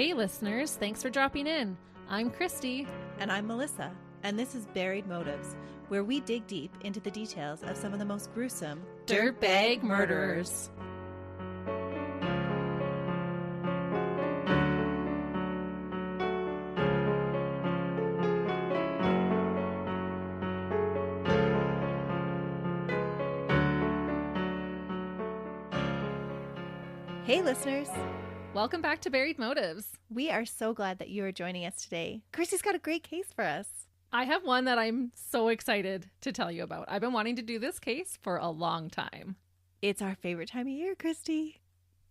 Hey listeners, thanks for dropping in. I'm Christy. And I'm Melissa, and this is Buried Motives, where we dig deep into the details of some of the most gruesome Dirtbag murderers. Hey listeners! Welcome back to Buried Motives. We are so glad that you are joining us today. Christy's got a great case for us. I have one that I'm so excited to tell you about. I've been wanting to do this case for a long time. It's our favorite time of year, Christy.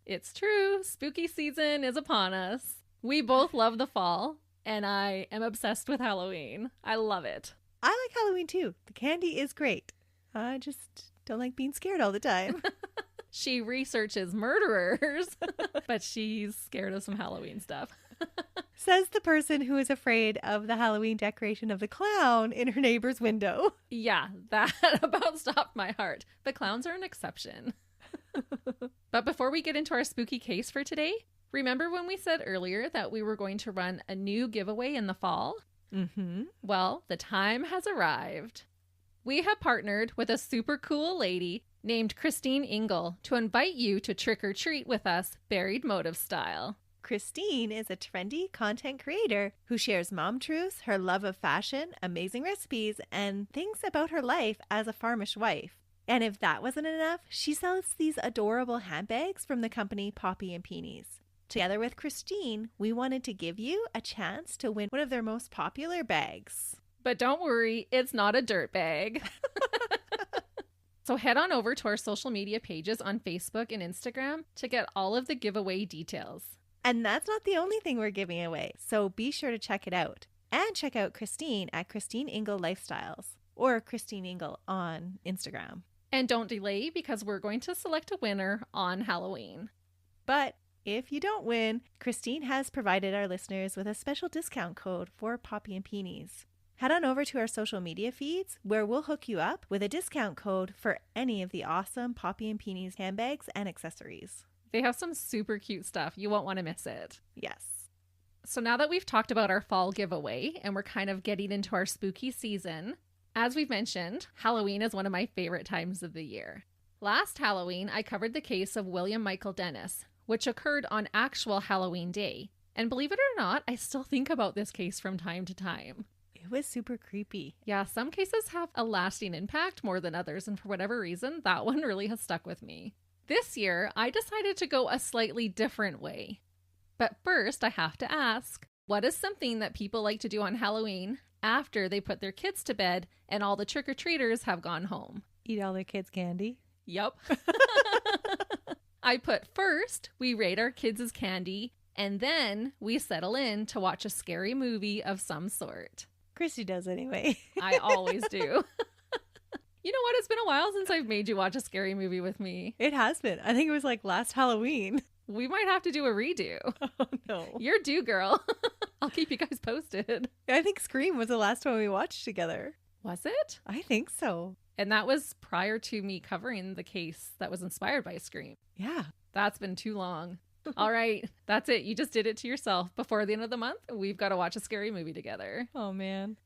It's true. Spooky season is upon us. We both love the fall, and I am obsessed with Halloween. I love it. I like Halloween too. The candy is great. I just don't like being scared all the time. She researches murderers, but she's scared of some Halloween stuff. Says the person who is afraid of the Halloween decoration of the clown in her neighbor's window. Yeah, that about stopped my heart. The clowns are an exception. But before we get into our spooky case for today, remember when we said earlier that we were going to run a new giveaway in the fall? Mm-hmm. Well, the time has arrived. We have partnered with a super cool lady named Kristine Engel to invite you to trick or treat with us, Buried Motive style. Kristine is a trendy content creator who shares mom truths, her love of fashion, amazing recipes, and things about her life as a farmish wife. And if that wasn't enough, she sells these adorable handbags from the company Poppy and Peonies. Together with Kristine, we wanted to give you a chance to win one of their most popular bags. But don't worry, it's not a dirt bag. So head on over to our social media pages on Facebook and Instagram to get all of the giveaway details. And that's not the only thing we're giving away, so be sure to check it out. And check out Kristine at Kristine Engel Lifestyles or Kristine Engel on Instagram. And don't delay because we're going to select a winner on Halloween. But if you don't win, Kristine has provided our listeners with a special discount code for Poppy and Peonies. Head on over to our social media feeds where we'll hook you up with a discount code for any of the awesome Poppy and Peonies handbags and accessories. They have some super cute stuff. You won't want to miss it. Yes. So now that we've talked about our fall giveaway and we're kind of getting into our spooky season, as we've mentioned, Halloween is one of my favorite times of the year. Last Halloween, I covered the case of William Michael Dennis, which occurred on actual Halloween day. And believe it or not, I still think about this case from time to time. It was super creepy. Yeah, some cases have a lasting impact more than others, and for whatever reason, that one really has stuck with me. This year, I decided to go a slightly different way. But first, I have to ask, what is something that people like to do on Halloween after they put their kids to bed and all the trick-or-treaters have gone home? Eat all their kids' candy? Yup. I put first, we rate our kids' candy, and then we settle in to watch a scary movie of some sort. Christy does anyway. I always do. You know what? It's been a while since I've made you watch a scary movie with me. It has been. I think it was like last Halloween. We might have to do a redo. Oh, no. You're due, girl. I'll keep you guys posted. I think Scream was the last one we watched together. Was it? I think so. And that was prior to me covering the case that was inspired by Scream. Yeah. That's been too long. All right. That's it. You just did it to yourself. Before the end of the month, we've got to watch a scary movie together. Oh, man.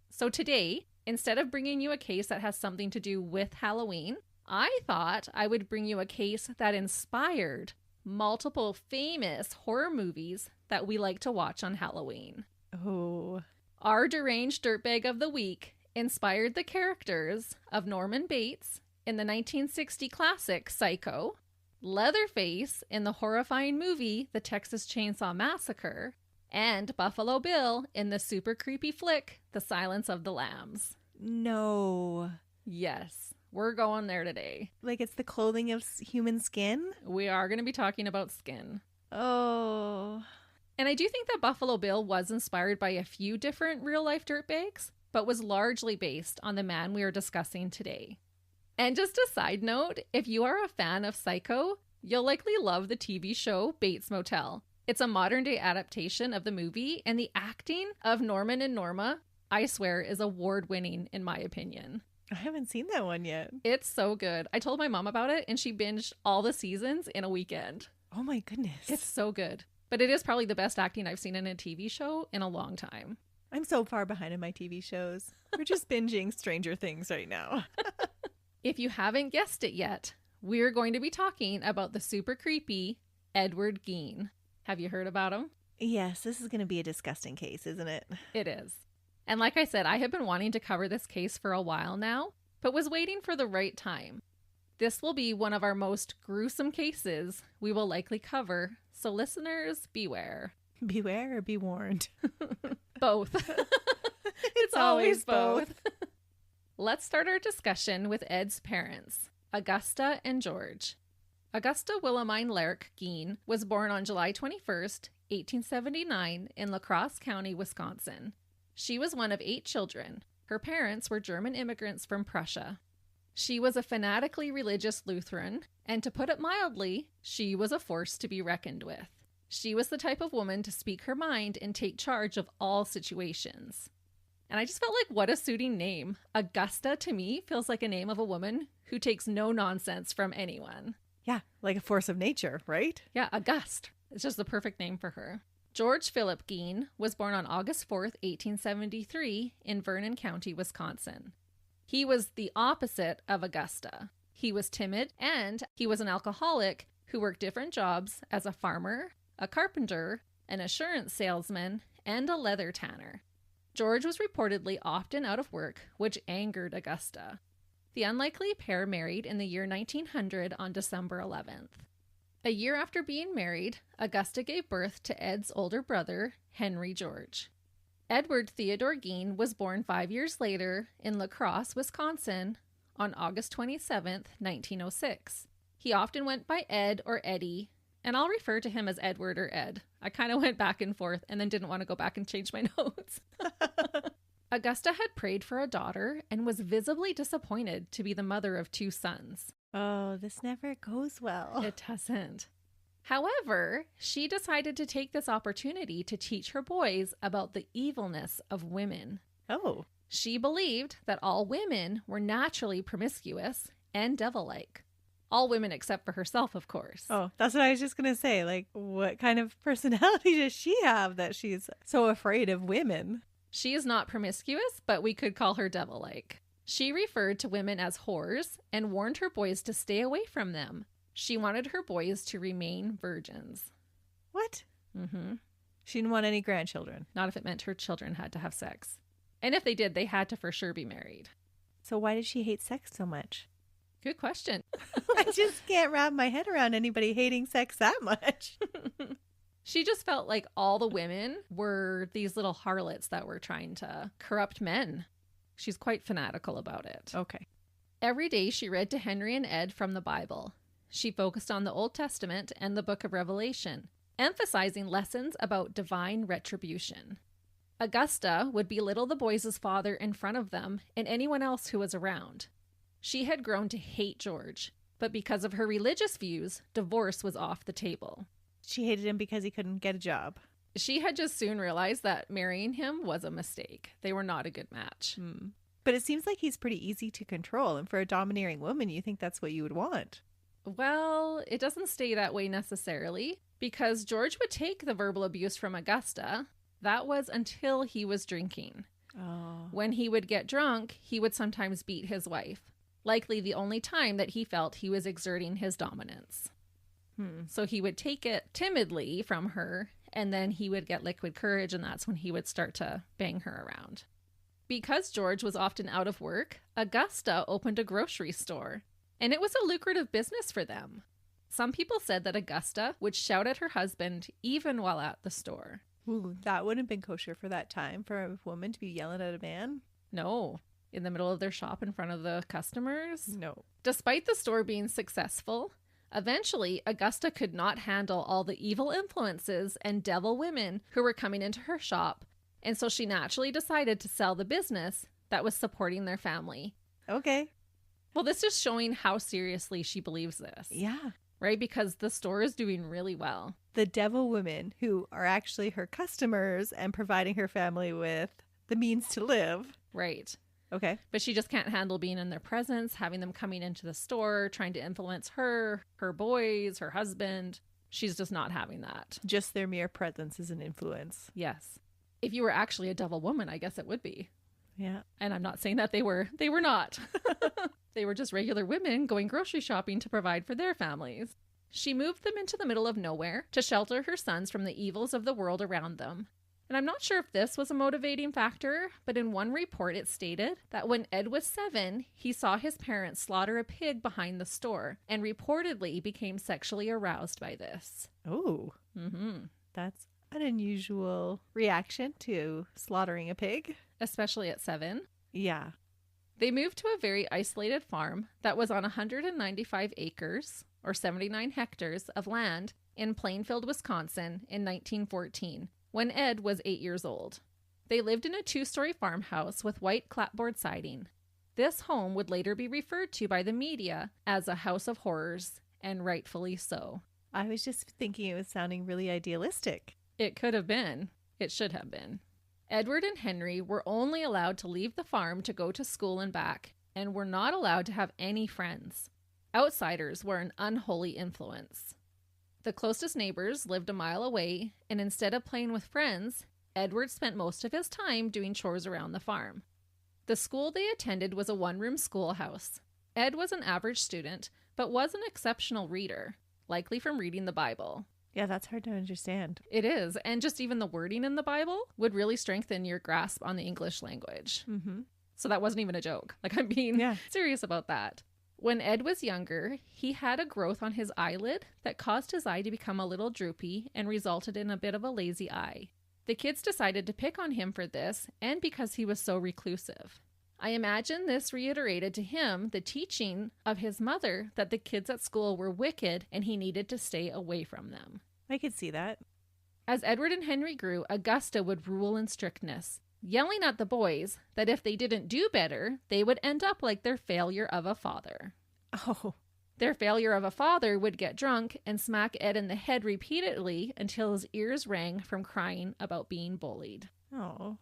So today, instead of bringing you a case that has something to do with Halloween, I thought I would bring you a case that inspired multiple famous horror movies that we like to watch on Halloween. Oh. Our deranged dirtbag of the week inspired the characters of Norman Bates in the 1960 classic Psycho, Leatherface in the horrifying movie The Texas Chainsaw Massacre, and Buffalo Bill in the super creepy flick The Silence of the Lambs. No. Yes, we're going there today. Like it's the clothing of human skin? We are going to be talking about skin. Oh. And I do think that Buffalo Bill was inspired by a few different real-life dirtbags, but was largely based on the man we are discussing today. And just a side note, if you are a fan of Psycho, you'll likely love the TV show Bates Motel. It's a modern-day adaptation of the movie, and the acting of Norman and Norma, I swear, is award-winning in my opinion. I haven't seen that one yet. It's so good. I told my mom about it, and she binged all the seasons in a weekend. Oh my goodness. It's so good. But it is probably the best acting I've seen in a TV show in a long time. I'm so far behind in my TV shows. We're just binging Stranger Things right now. If you haven't guessed it yet, we're going to be talking about the super creepy Edward Gein. Have you heard about him? Yes, this is going to be a disgusting case, isn't it? It is. And like I said, I have been wanting to cover this case for a while now, but was waiting for the right time. This will be one of our most gruesome cases we will likely cover, so listeners, beware. Beware or be warned? Both. It's always both. Let's start our discussion with Ed's parents, Augusta and George. Augusta Wilhelmine Lerch Gein was born on July 21st, 1879 in La Crosse County, Wisconsin. She was one of 8 children. Her parents were German immigrants from Prussia. She was a fanatically religious Lutheran, and to put it mildly, she was a force to be reckoned with. She was the type of woman to speak her mind and take charge of all situations. And I just felt like, what a suiting name. Augusta, to me, feels like a name of a woman who takes no nonsense from anyone. Yeah, like a force of nature, right? Yeah, Auguste. It's just the perfect name for her. George Philip Gein was born on August 4th, 1873 in Vernon County, Wisconsin. He was the opposite of Augusta. He was timid, and he was an alcoholic who worked different jobs as a farmer, a carpenter, an assurance salesman, and a leather tanner. George was reportedly often out of work, which angered Augusta. The unlikely pair married in the year 1900 on December 11th. A year after being married, Augusta gave birth to Ed's older brother, Henry George. Edward Theodore Gein was born 5 years later in La Crosse, Wisconsin, on August 27th, 1906. He often went by Ed or Eddie, and I'll refer to him as Edward or Ed. I kind of went back and forth and then didn't want to go back and change my notes. Augusta had prayed for a daughter and was visibly disappointed to be the mother of 2 sons. Oh, this never goes well. It doesn't. However, she decided to take this opportunity to teach her boys about the evilness of women. Oh. She believed that all women were naturally promiscuous and devil-like. All women except for herself, of course. Oh, that's what I was just going to say. Like, what kind of personality does she have that she's so afraid of women? She is not promiscuous, but we could call her devil-like. She referred to women as whores and warned her boys to stay away from them. She wanted her boys to remain virgins. What? Mm-hmm. She didn't want any grandchildren. Not if it meant her children had to have sex. And if they did, they had to for sure be married. So why did she hate sex so much? Good question. I just can't wrap my head around anybody hating sex that much. She just felt like all the women were these little harlots that were trying to corrupt men. She's quite fanatical about it. Okay. Every day she read to Henry and Ed from the Bible. She focused on the Old Testament and the Book of Revelation, emphasizing lessons about divine retribution. Augusta would belittle the boys' father in front of them and anyone else who was around. She had grown to hate George, but because of her religious views, divorce was off the table. She hated him because he couldn't get a job. She had just soon realized that marrying him was a mistake. They were not a good match. But it seems like he's pretty easy to control, and for a domineering woman, you think that's what you would want. Well, it doesn't stay that way necessarily, because George would take the verbal abuse from Augusta. That was until he was drinking. Oh. When he would get drunk, he would sometimes beat his wife, likely the only time that he felt he was exerting his dominance. So he would take it timidly from her, and then he would get liquid courage, and that's when he would start to bang her around. Because George was often out of work, Augusta opened a grocery store, and it was a lucrative business for them. Some people said that Augusta would shout at her husband even while at the store. Ooh, that wouldn't have been kosher for that time, for a woman to be yelling at a man. No, in the middle of their shop in front of the customers. No. Despite the store being successful, eventually Augusta could not handle all the evil influences and devil women who were coming into her shop, and so she naturally decided to sell the business that was supporting their family. Okay. Well, this is showing how seriously she believes this. Yeah. Right? Because the store is doing really well. The devil women who are actually her customers and providing her family with the means to live. Right. Okay. But she just can't handle being in their presence, having them coming into the store, trying to influence her, her boys, her husband. She's just not having that. Just their mere presence is an influence. Yes. If you were actually a devil woman, I guess it would be. Yeah. And I'm not saying that they were not. They were just regular women going grocery shopping to provide for their families. She moved them into the middle of nowhere to shelter her sons from the evils of the world around them. And I'm not sure if this was a motivating factor, but in one report it stated that when Ed was 7, he saw his parents slaughter a pig behind the store and reportedly became sexually aroused by this. Oh. Mm-hmm. That's an unusual reaction to slaughtering a pig. Especially at 7. Yeah. They moved to a very isolated farm that was on 195 acres, or 79 hectares, of land in Plainfield, Wisconsin in 1914, when Ed was 8 years old. They lived in a 2-story farmhouse with white clapboard siding. This home would later be referred to by the media as a house of horrors, and rightfully so. I was just thinking it was sounding really idealistic. It could have been. It should have been. Edward and Henry were only allowed to leave the farm to go to school and back, and were not allowed to have any friends. Outsiders were an unholy influence. The closest neighbors lived a mile away, and instead of playing with friends, Edward spent most of his time doing chores around the farm. The school they attended was a 1-room schoolhouse. Ed was an average student, but was an exceptional reader, likely from reading the Bible. Yeah, that's hard to understand. It is, and just even the wording in the Bible would really strengthen your grasp on the English language. Mm-hmm. So that wasn't even a joke. Like, I'm being serious about that. When Ed was younger, he had a growth on his eyelid that caused his eye to become a little droopy and resulted in a bit of a lazy eye. The kids decided to pick on him for this and because he was so reclusive. I imagine this reiterated to him the teaching of his mother that the kids at school were wicked and he needed to stay away from them. I could see that. As Edward and Henry grew, Augusta would rule in strictness, yelling at the boys that if they didn't do better, they would end up like their failure of a father. Oh. Their failure of a father would get drunk and smack Ed in the head repeatedly until his ears rang from crying about being bullied. Oh.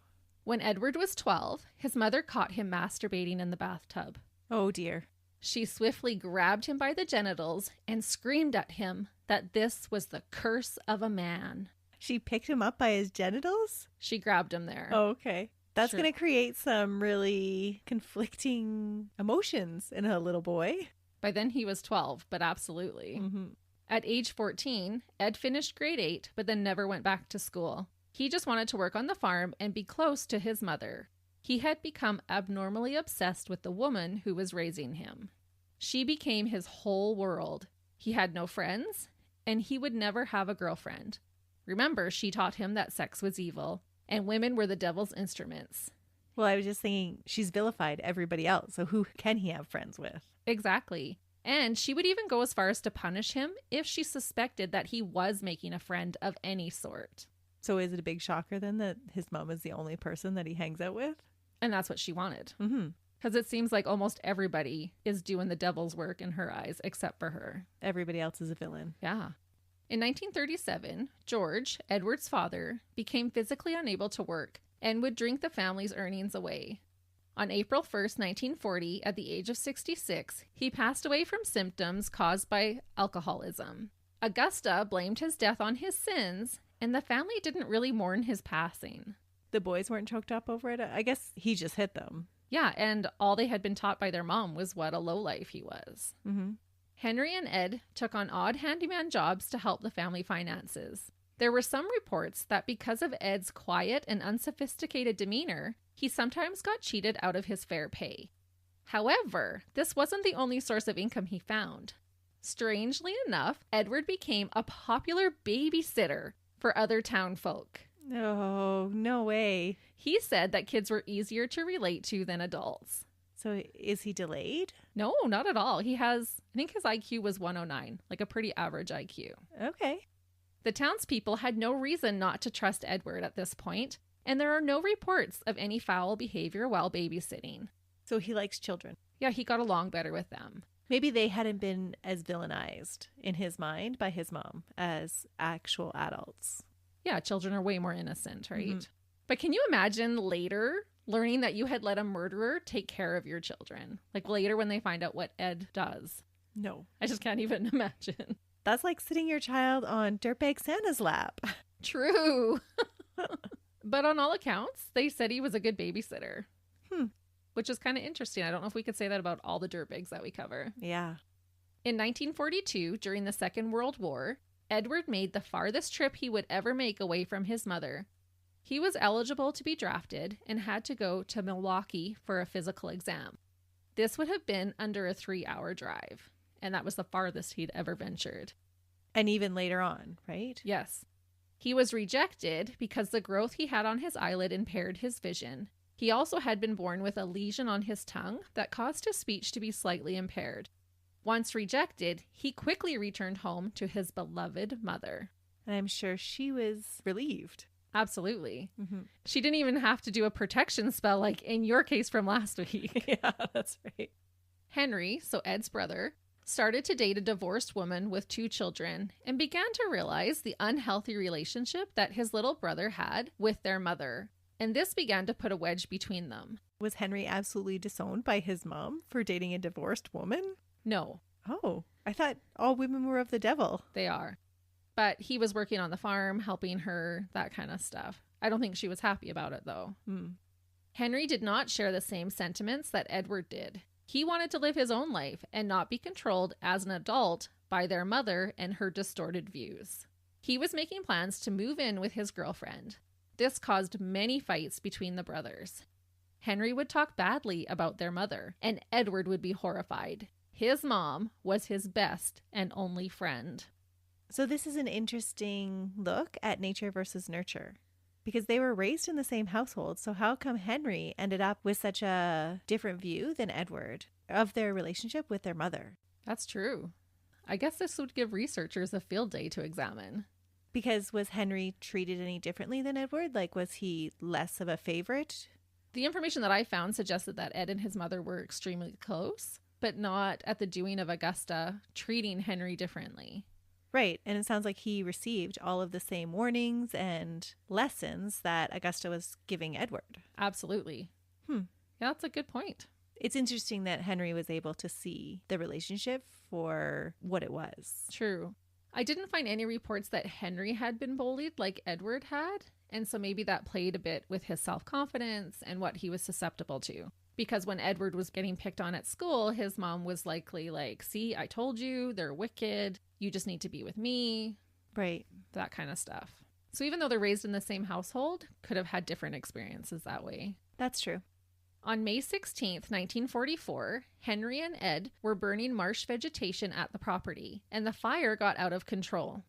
When Edward was 12, his mother caught him masturbating in the bathtub. Oh, dear. She swiftly grabbed him by the genitals and screamed at him that this was the curse of a man. She picked him up by his genitals? She grabbed him there. Oh, okay. That's Sure. going to create some really conflicting emotions in a little boy. By then he was 12, but absolutely. Mm-hmm. At age 14, Ed finished grade 8, but then never went back to school. He just wanted to work on the farm and be close to his mother. He had become abnormally obsessed with the woman who was raising him. She became his whole world. He had no friends, and he would never have a girlfriend. Remember, she taught him that sex was evil, and women were the devil's instruments. Well, I was just thinking she's vilified everybody else, so who can he have friends with? Exactly. And she would even go as far as to punish him if she suspected that he was making a friend of any sort. So is it a big shocker then that his mom is the only person that he hangs out with? And that's what she wanted. Mm-hmm. Because it seems like almost everybody is doing the devil's work in her eyes, except for her. Everybody else is a villain. Yeah. In 1937, George, Edward's father, became physically unable to work and would drink the family's earnings away. On April 1st, 1940, at the age of 66, he passed away from symptoms caused by alcoholism. Augusta blamed his death on his sins, and the family didn't really mourn his passing. The boys weren't choked up over it? I guess he just hit them. Yeah, and all they had been taught by their mom was what a lowlife he was. Mm-hmm. Henry and Ed took on odd handyman jobs to help the family finances. There were some reports that because of Ed's quiet and unsophisticated demeanor, he sometimes got cheated out of his fair pay. However, this wasn't the only source of income he found. Strangely enough, Edward became a popular babysitter for other town folk. Oh, no way. He said that kids were easier to relate to than adults. So is he delayed? No, not at all. I think his IQ was 109, like a pretty average IQ. Okay. The townspeople had no reason not to trust Edward at this point, and there are no reports of any foul behavior while babysitting. So he likes children. Yeah, he got along better with them. Maybe they hadn't been as villainized in his mind by his mom as actual adults. Yeah, children are way more innocent, right? Mm-hmm. But can you imagine later learning that you had let a murderer take care of your children? Like later when they find out what Ed does. No. I just can't even imagine. That's like sitting your child on dirtbag Santa's lap. True. But on all accounts, they said he was a good babysitter. Which is kind of interesting. I don't know if we could say that about all the dirtbags that we cover. Yeah. In 1942, during the Second World War, Edward made the farthest trip he would ever make away from his mother. He was eligible to be drafted and had to go to Milwaukee for a physical exam. This would have been under a 3-hour drive, and that was the farthest he'd ever ventured. And even later on, right? Yes. He was rejected because the growth he had on his eyelid impaired his vision. He also had been born with a lesion on his tongue that caused his speech to be slightly impaired. Once rejected, he quickly returned home to his beloved mother. And I'm sure she was relieved. Absolutely. She didn't even have to do a protection spell like in your case from last week. Yeah, that's right. Henry, so Ed's brother, started to date a divorced woman with 2 children and began to realize the unhealthy relationship that his little brother had with their mother. And this began to put a wedge between them. Was Henry absolutely disowned by his mom for dating a divorced woman? No. Oh, I thought all women were of the devil. They are. But he was working on the farm, helping her, that kind of stuff. I don't think she was happy about it, though. Henry did not share the same sentiments that Edward did. He wanted to live his own life and not be controlled as an adult by their mother and her distorted views. He was making plans to move in with his girlfriend. This caused many fights between the brothers. Henry would talk badly about their mother, and Edward would be horrified. His mom was his best and only friend. So this is an interesting look at nature versus nurture, because they were raised in the same household. So how come Henry ended up with such a different view than Edward of their relationship with their mother? That's true. I guess this would give researchers a field day to examine. Because was Henry treated any differently than Edward? Like, was he less of a favorite? The information that I found suggested that Ed and his mother were extremely close, but not at the doing of Augusta treating Henry differently. Right. And it sounds like he received all of the same warnings and lessons that Augusta was giving Edward. Absolutely. Yeah, that's a good point. It's interesting that Henry was able to see the relationship for what it was. True. I didn't find any reports that Henry had been bullied like Edward had, and so maybe that played a bit with his self-confidence and what he was susceptible to. Because when Edward was getting picked on at school, his mom was likely like, see, I told you, they're wicked. You just need to be with me. Right. That kind of stuff. So even though they're raised in the same household, could have had different experiences that way. That's true. On May 16th, 1944, Henry and Ed were burning marsh vegetation at the property, and the fire got out of control.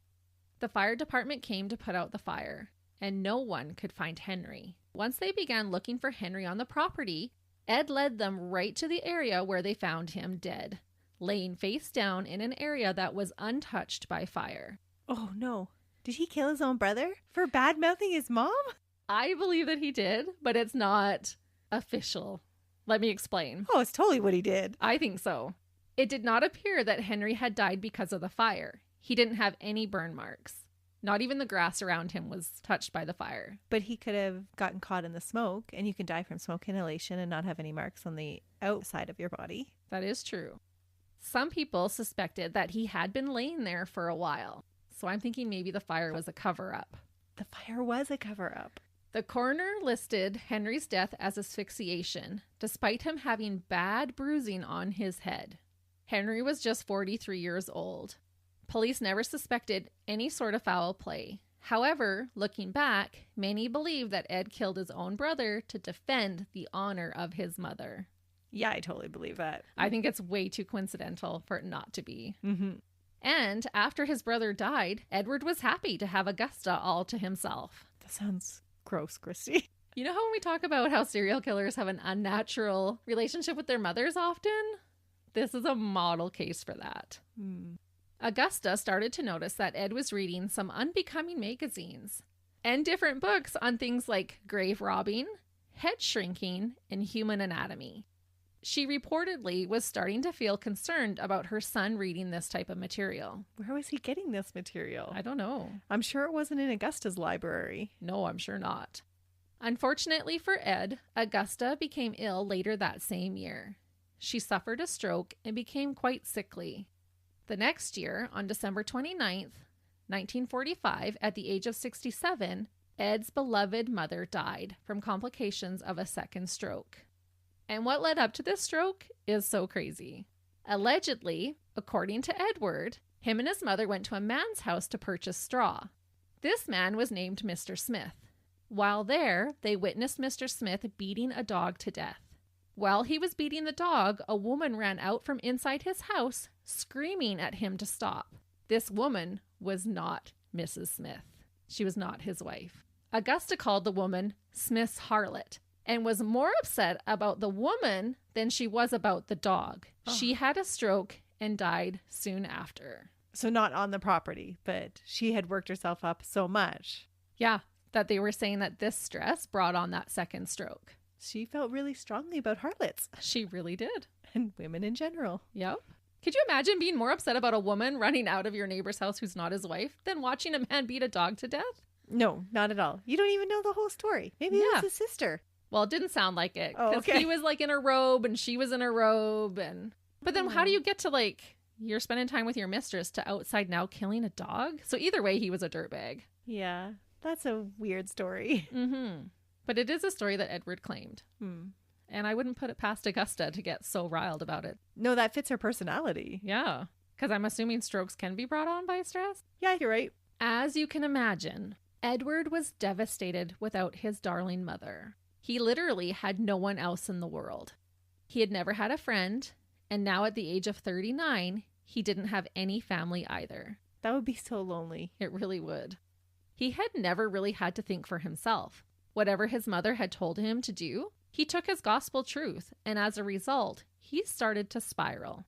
The fire department came to put out the fire, and no one could find Henry. Once they began looking for Henry on the property, Ed led them right to the area where they found him dead, laying face down in an area that was untouched by fire. Oh, no. Did he kill his own brother for bad-mouthing his mom? I believe that he did, but it's not official. Let me explain. Oh, it's totally what he did. I think so. It did not appear that Henry had died because of the fire. He didn't have any burn marks. Not even the grass around him was touched by the fire. But he could have gotten caught in the smoke, and you can die from smoke inhalation and not have any marks on the outside of your body. That is true. Some people suspected that he had been laying there for a while. So I'm thinking maybe the fire was a cover-up. The fire was a cover-up. The coroner listed Henry's death as asphyxiation, despite him having bad bruising on his head. Henry was just 43 years old. Police never suspected any sort of foul play. However, looking back, many believe that Ed killed his own brother to defend the honor of his mother. Yeah, I totally believe that. I think it's way too coincidental for it not to be. Mm-hmm. And after his brother died, Edward was happy to have Augusta all to himself. That sounds gross, Christy. You know how when we talk about how serial killers have an unnatural relationship with their mothers often? This is a model case for that. Augusta started to notice that Ed was reading some unbecoming magazines and different books on things like grave robbing, head shrinking, and human anatomy. She reportedly was starting to feel concerned about her son reading this type of material. Where was he getting this material? I don't know. I'm sure it wasn't in Augusta's library. No, I'm sure not. Unfortunately for Ed, Augusta became ill later that same year. She suffered a stroke and became quite sickly. The next year, on December 29th, 1945, at the age of 67, Ed's beloved mother died from complications of a second stroke. And what led up to this stroke is so crazy. Allegedly, according to Edward, him and his mother went to a man's house to purchase straw. This man was named Mr. Smith. While there, they witnessed Mr. Smith beating a dog to death. While he was beating the dog, a woman ran out from inside his house, screaming at him to stop. This woman was not Mrs. Smith. She was not his wife. Augusta called the woman Smith's harlot and was more upset about the woman than she was about the dog. Oh. She had a stroke and died soon after. So not on the property, but she had worked herself up so much. Yeah, that they were saying that this stress brought on that second stroke. She felt really strongly about harlots. She really did. And women in general. Yep. Could you imagine being more upset about a woman running out of your neighbor's house who's not his wife than watching a man beat a dog to death? No, not at all. You don't even know the whole story. Maybe it was his sister. Well, it didn't sound like it. Because okay. he was like in a robe and she was in a robe. But then how do you get to like, you're spending time with your mistress to outside now killing a dog? So either way, he was a dirtbag. Yeah, that's a weird story. Mm-hmm. But it is a story that Edward claimed. And I wouldn't put it past Augusta to get so riled about it. No, that fits her personality. Yeah, because I'm assuming strokes can be brought on by stress. Yeah, you're right. As you can imagine, Edward was devastated without his darling mother. He literally had no one else in the world. He had never had a friend, and now at the age of 39, he didn't have any family either. That would be so lonely. It really would. He had never really had to think for himself. Whatever his mother had told him to do, he took as gospel truth, and as a result, he started to spiral.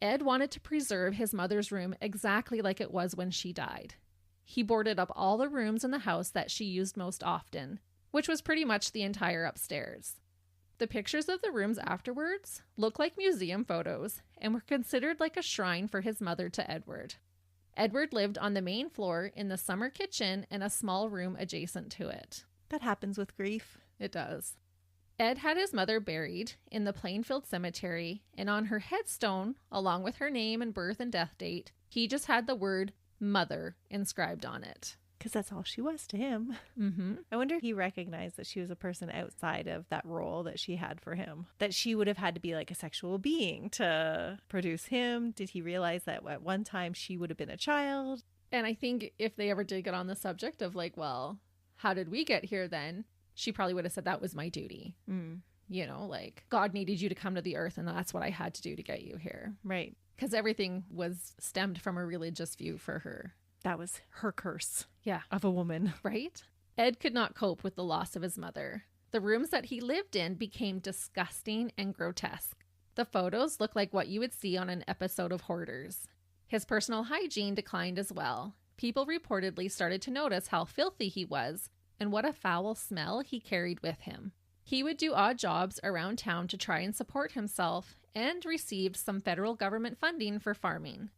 Ed wanted to preserve his mother's room exactly like it was when she died. He boarded up all the rooms in the house that she used most often, which was pretty much the entire upstairs. The pictures of the rooms afterwards look like museum photos and were considered like a shrine for his mother to Edward. Edward lived on the main floor in the summer kitchen and a small room adjacent to it. That happens with grief. It does. Ed had his mother buried in the Plainfield cemetery, and on her headstone, along with her name and birth and death date, he just had the word mother inscribed on it. Because that's all she was to him. Mm-hmm. I wonder if he recognized that she was a person outside of that role that she had for him. That she would have had to be like a sexual being to produce him. Did he realize that at one time she would have been a child? And I think if they ever did get on the subject of like, well, how did we get here then? She probably would have said that was my duty. You know, like God needed you to come to the earth and that's what I had to do to get you here. Right. Because everything was stemmed from a religious view for her. That was her curse. Yeah. Of a woman. Right? Ed could not cope with the loss of his mother. The rooms that he lived in became disgusting and grotesque. The photos look like what you would see on an episode of Hoarders. His personal hygiene declined as well. People reportedly started to notice how filthy he was and what a foul smell he carried with him. He would do odd jobs around town to try and support himself and received some federal government funding for farming.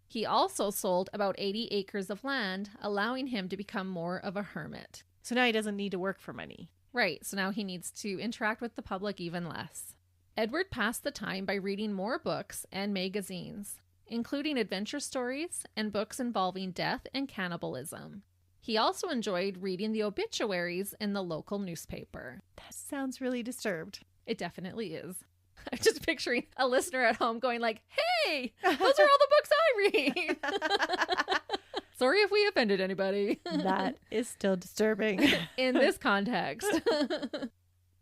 He also sold about 80 acres of land, allowing him to become more of a hermit. So now he doesn't need to work for money. Right, so now he needs to interact with the public even less. Edward passed the time by reading more books and magazines, including adventure stories and books involving death and cannibalism. He also enjoyed reading the obituaries in the local newspaper. That sounds really disturbed. It definitely is. I'm just picturing a listener at home going like, hey, those are all the books I read. Sorry if we offended anybody. That is still disturbing. In this context.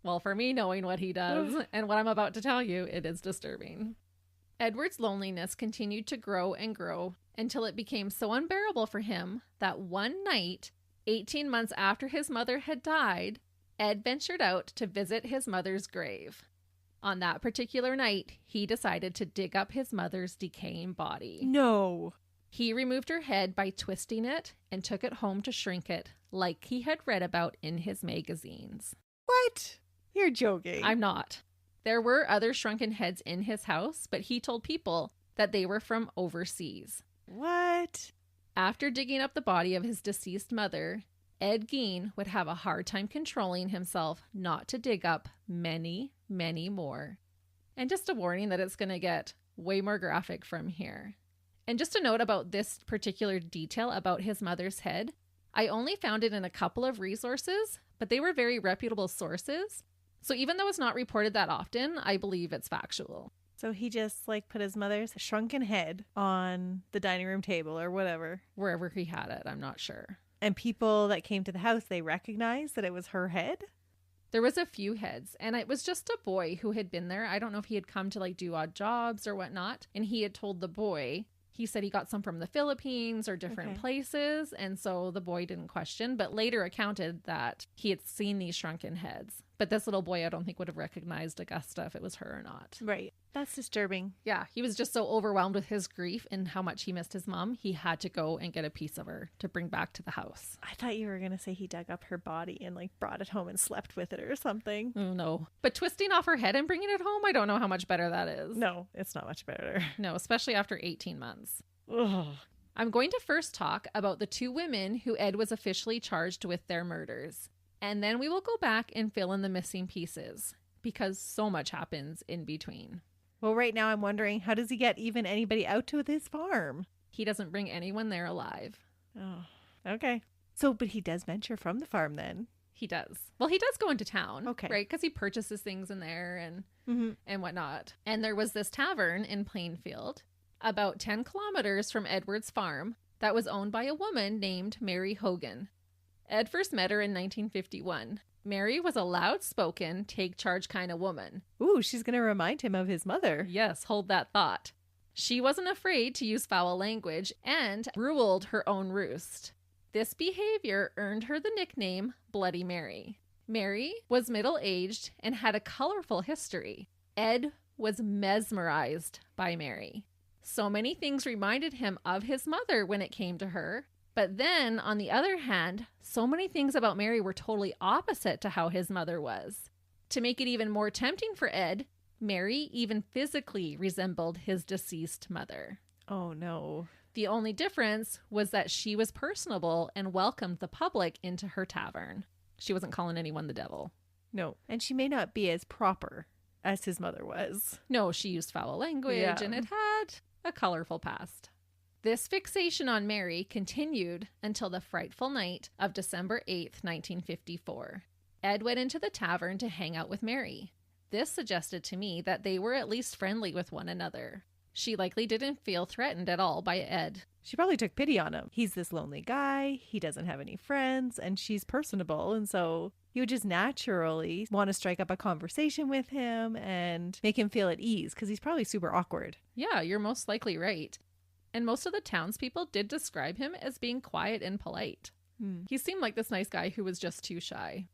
Well, for me, knowing what he does and what I'm about to tell you, it is disturbing. Edward's loneliness continued to grow and grow until it became so unbearable for him that one night, 18 months after his mother had died, Ed ventured out to visit his mother's grave. On that particular night, he decided to dig up his mother's decaying body. No. He removed her head by twisting it and took it home to shrink it, like he had read about in his magazines. What? You're joking. I'm not. There were other shrunken heads in his house, but he told people that they were from overseas. What? After digging up the body of his deceased mother, Ed Gein would have a hard time controlling himself not to dig up many, many more. And just a warning that it's going to get way more graphic from here. And just a note about this particular detail about his mother's head, I only found it in a couple of resources, but they were very reputable sources. So even though it's not reported that often, I believe it's factual. So he just like put his mother's shrunken head on the dining room table or whatever. Wherever he had it, I'm not sure. And people that came to the house, they recognized that it was her head? There was a few heads, and it was just a boy who had been there. I don't know if he had come to like do odd jobs or whatnot. And he had told the boy, he said he got some from the Philippines or different places. And so the boy didn't question, but later accounted that he had seen these shrunken heads. But this little boy, I don't think would have recognized Augusta if it was her or not. Right. That's disturbing. Yeah. He was just so overwhelmed with his grief and how much he missed his mom. He had to go and get a piece of her to bring back to the house. I thought you were going to say he dug up her body and like brought it home and slept with it or something. Oh, no. But twisting off her head and bringing it home, I don't know how much better that is. No, it's not much better. No, especially after 18 months. Ugh. I'm going to first talk about the two women who Ed was officially charged with their murders. And then we will go back and fill in the missing pieces because so much happens in between. Well, right now I'm wondering, how does he get even anybody out to his farm? He doesn't bring anyone there alive. Oh, okay. So, but he does venture from the farm then? He does. Well, he does go into town, okay, right? Because he purchases things in there and whatnot. And there was this tavern in Plainfield, about 10 kilometers from Edward's farm, that was owned by a woman named Mary Hogan. Ed first met her in 1951. Mary was a loud-spoken, take-charge kind of woman. Ooh, she's going to remind him of his mother. Yes, hold that thought. She wasn't afraid to use foul language and ruled her own roost. This behavior earned her the nickname Bloody Mary. Mary was middle-aged and had a colorful history. Ed was mesmerized by Mary. So many things reminded him of his mother when it came to her. But then, on the other hand, so many things about Mary were totally opposite to how his mother was. To make it even more tempting for Ed, Mary even physically resembled his deceased mother. Oh, no. The only difference was that she was personable and welcomed the public into her tavern. She wasn't calling anyone the devil. No. And she may not be as proper as his mother was. No, she used foul language and it had a colorful past. This fixation on Mary continued until the frightful night of December 8th, 1954. Ed went into the tavern to hang out with Mary. This suggested to me that they were at least friendly with one another. She likely didn't feel threatened at all by Ed. She probably took pity on him. He's this lonely guy, he doesn't have any friends, and she's personable, and so you would just naturally want to strike up a conversation with him and make him feel at ease, because he's probably super awkward. Yeah, you're most likely right. And most of the townspeople did describe him as being quiet and polite. He seemed like this nice guy who was just too shy.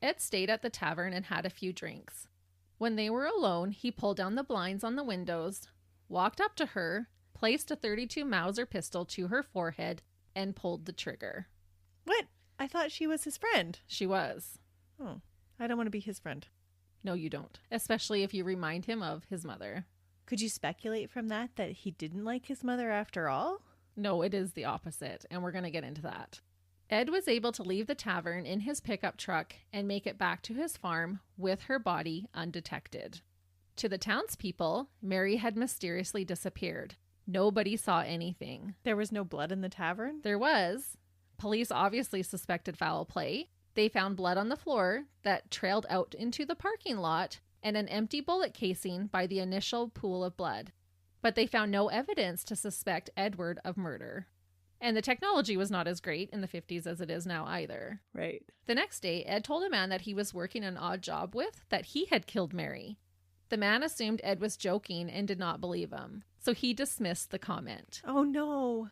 Ed stayed at the tavern and had a few drinks. When they were alone, he pulled down the blinds on the windows, walked up to her, placed a .32 Mauser pistol to her forehead, and pulled the trigger. What? I thought she was his friend. She was. Oh, I don't want to be his friend. No, you don't. Especially if you remind him of his mother. Could you speculate from that he didn't like his mother after all? No, it is the opposite, and we're going to get into that. Ed was able to leave the tavern in his pickup truck and make it back to his farm with her body undetected. To the townspeople, Mary had mysteriously disappeared. Nobody saw anything. There was no blood in the tavern? There was. Police obviously suspected foul play. They found blood on the floor that trailed out into the parking lot and an empty bullet casing by the initial pool of blood. But they found no evidence to suspect Edward of murder. And the technology was not as great in the 50s as it is now either. Right. The next day, Ed told a man that he was working an odd job with that he had killed Mary. The man assumed Ed was joking and did not believe him, so he dismissed the comment. Oh, no.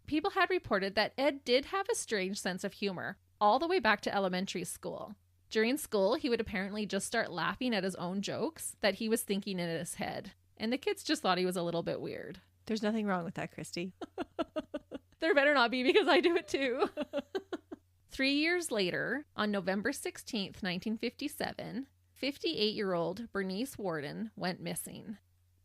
People had reported that Ed did have a strange sense of humor, all the way back to elementary school. During school, he would apparently just start laughing at his own jokes that he was thinking in his head, and the kids just thought he was a little bit weird. There's nothing wrong with that, Christy. There better not be, because I do it too. 3 years later, on November 16th, 1957, 58-year-old Bernice Warden went missing.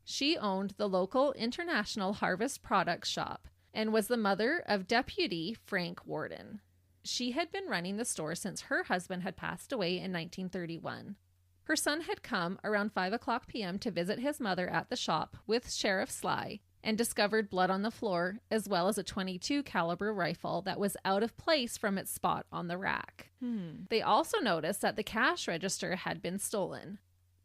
She owned the local International Harvest Products shop and was the mother of Deputy Frank Warden. She had been running the store since her husband had passed away in 1931. Her son had come around 5 o'clock p.m. to visit his mother at the shop with Sheriff Sly and discovered blood on the floor, as well as a .22 caliber rifle that was out of place from its spot on the rack. They also noticed that the cash register had been stolen.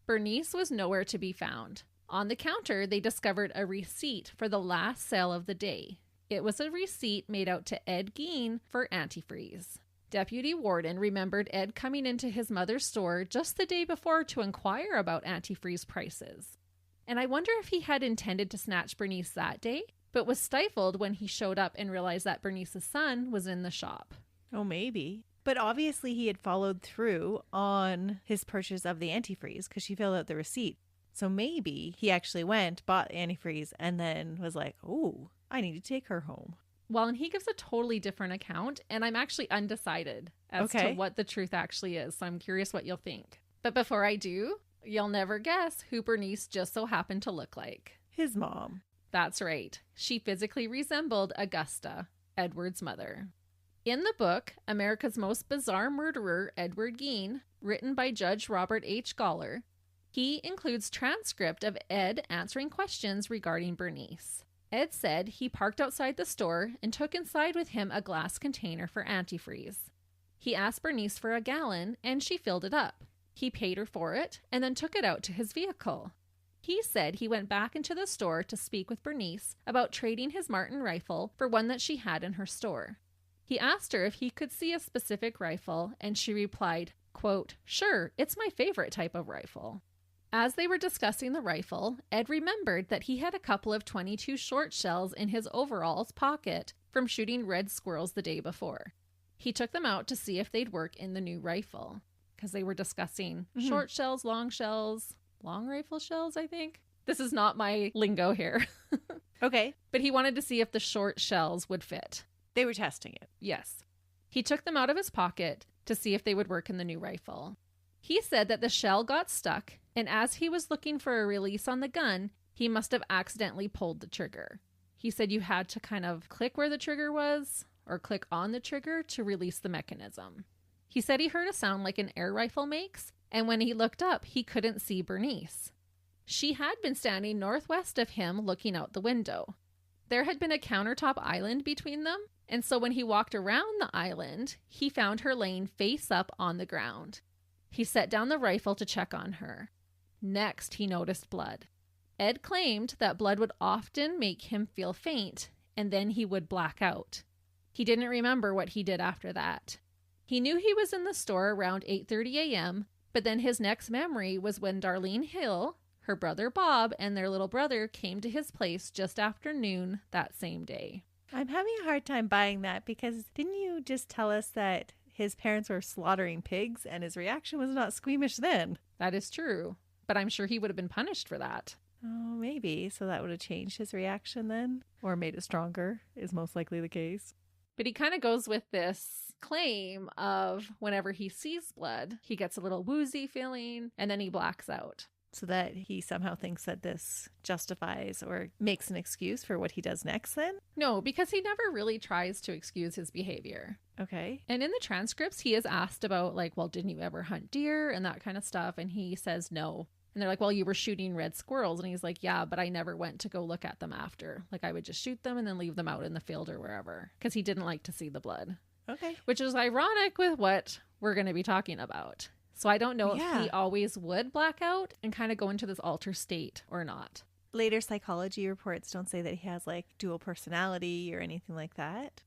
Bernice was nowhere to be found. On the counter, they discovered a receipt for the last sale of the day. It was a receipt made out to Ed Gein for antifreeze. Deputy Warden remembered Ed coming into his mother's store just the day before to inquire about antifreeze prices. And I wonder if he had intended to snatch Bernice that day, but was stifled when he showed up and realized that Bernice's son was in the shop. Oh, maybe. But obviously he had followed through on his purchase of the antifreeze because she filled out the receipt. So maybe he actually went, bought antifreeze, and then was like, oh, I need to take her home. Well, and he gives a totally different account, and I'm actually undecided as to what the truth actually is, so I'm curious what you'll think. But before I do, you'll never guess who Bernice just so happened to look like. His mom. That's right. She physically resembled Augusta, Edward's mother. In the book, America's Most Bizarre Murderer, Edward Gein, written by Judge Robert H. Goller, he includes transcript of Ed answering questions regarding Bernice. Ed said he parked outside the store and took inside with him a glass container for antifreeze. He asked Bernice for a gallon, and she filled it up. He paid her for it and then took it out to his vehicle. He said he went back into the store to speak with Bernice about trading his Martin rifle for one that she had in her store. He asked her if he could see a specific rifle, and she replied, quote, "Sure, it's my favorite type of rifle." As they were discussing the rifle, Ed remembered that he had a couple of .22 short shells in his overalls pocket from shooting red squirrels the day before. He took them out to see if they'd work in the new rifle, because they were discussing short shells, long rifle shells, I think. This is not my lingo here. Okay. But he wanted to see if the short shells would fit. They were testing it. Yes. He took them out of his pocket to see if they would work in the new rifle. He said that the shell got stuck, and as he was looking for a release on the gun, he must have accidentally pulled the trigger. He said you had to kind of click where the trigger was, or click on the trigger to release the mechanism. He said he heard a sound like an air rifle makes, and when he looked up, he couldn't see Bernice. She had been standing northwest of him looking out the window. There had been a countertop island between them, and so when he walked around the island, he found her laying face up on the ground. He set down the rifle to check on her. Next, he noticed blood. Ed claimed that blood would often make him feel faint, and then he would black out. He didn't remember what he did after that. He knew he was in the store around 8:30 a.m., but then his next memory was when Darlene Hill, her brother Bob, and their little brother came to his place just after noon that same day. I'm having a hard time buying that because didn't you just tell us that his parents were slaughtering pigs and his reaction was not squeamish then? That is true, but I'm sure he would have been punished for that. Oh, maybe. So that would have changed his reaction then? Or made it stronger, is most likely the case. But he kind of goes with this claim of whenever he sees blood, he gets a little woozy feeling and then he blacks out. So that he somehow thinks that this justifies or makes an excuse for what he does next then? No, because he never really tries to excuse his behavior. Okay. And in the transcripts, he is asked about like, well, didn't you ever hunt deer and that kind of stuff? And he says no. And they're like, well, you were shooting red squirrels. And he's like, yeah, but I never went to go look at them after. Like I would just shoot them and then leave them out in the field or wherever because he didn't like to see the blood. Okay. Which is ironic with what we're going to be talking about. So I don't know if he always would black out and kind of go into this altered state or not. Later psychology reports don't say that he has like dual personality or anything like that.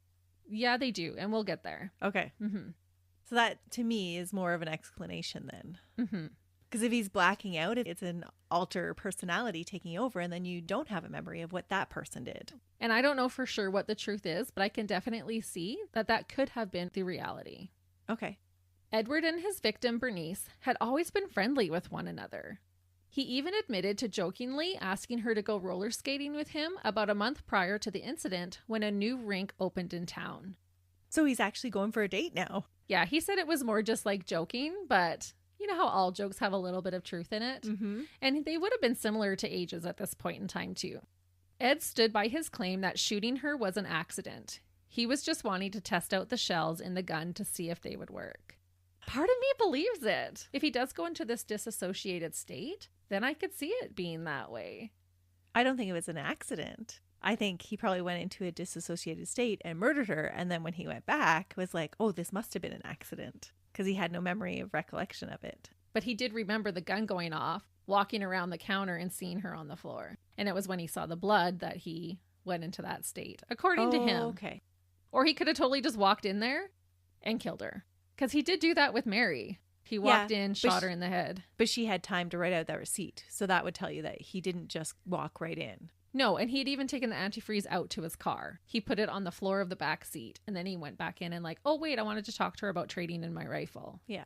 Yeah, they do. And we'll get there. Okay. Mm-hmm. So that to me is more of an explanation then. Mm-hmm. Because if he's blacking out, it's an alter personality taking over and then you don't have a memory of what that person did. And I don't know for sure what the truth is, but I can definitely see that that could have been the reality. Okay. Edward and his victim, Bernice, had always been friendly with one another. He even admitted to jokingly asking her to go roller skating with him about a month prior to the incident when a new rink opened in town. So he's actually going for a date now. Yeah, he said it was more just like joking, but you know how all jokes have a little bit of truth in it? Mm-hmm. And they would have been similar to ages at this point in time, too. Ed stood by his claim that shooting her was an accident. He was just wanting to test out the shells in the gun to see if they would work. Part of me believes it. If he does go into this disassociated state, then I could see it being that way. I don't think it was an accident. I think he probably went into a disassociated state and murdered her. And then when he went back, was like, oh, this must have been an accident, because he had no memory of recollection of it. But he did remember the gun going off, walking around the counter and seeing her on the floor. And it was when he saw the blood that he went into that state, according to him. Okay. Or he could have totally just walked in there and killed her. Because he did do that with Mary. He walked in, shot her in the head. But she had time to write out that receipt. So that would tell you that he didn't just walk right in. No, and he had even taken the antifreeze out to his car. He put it on the floor of the back seat, and then he went back in and like, oh, wait, I wanted to talk to her about trading in my rifle. Yeah.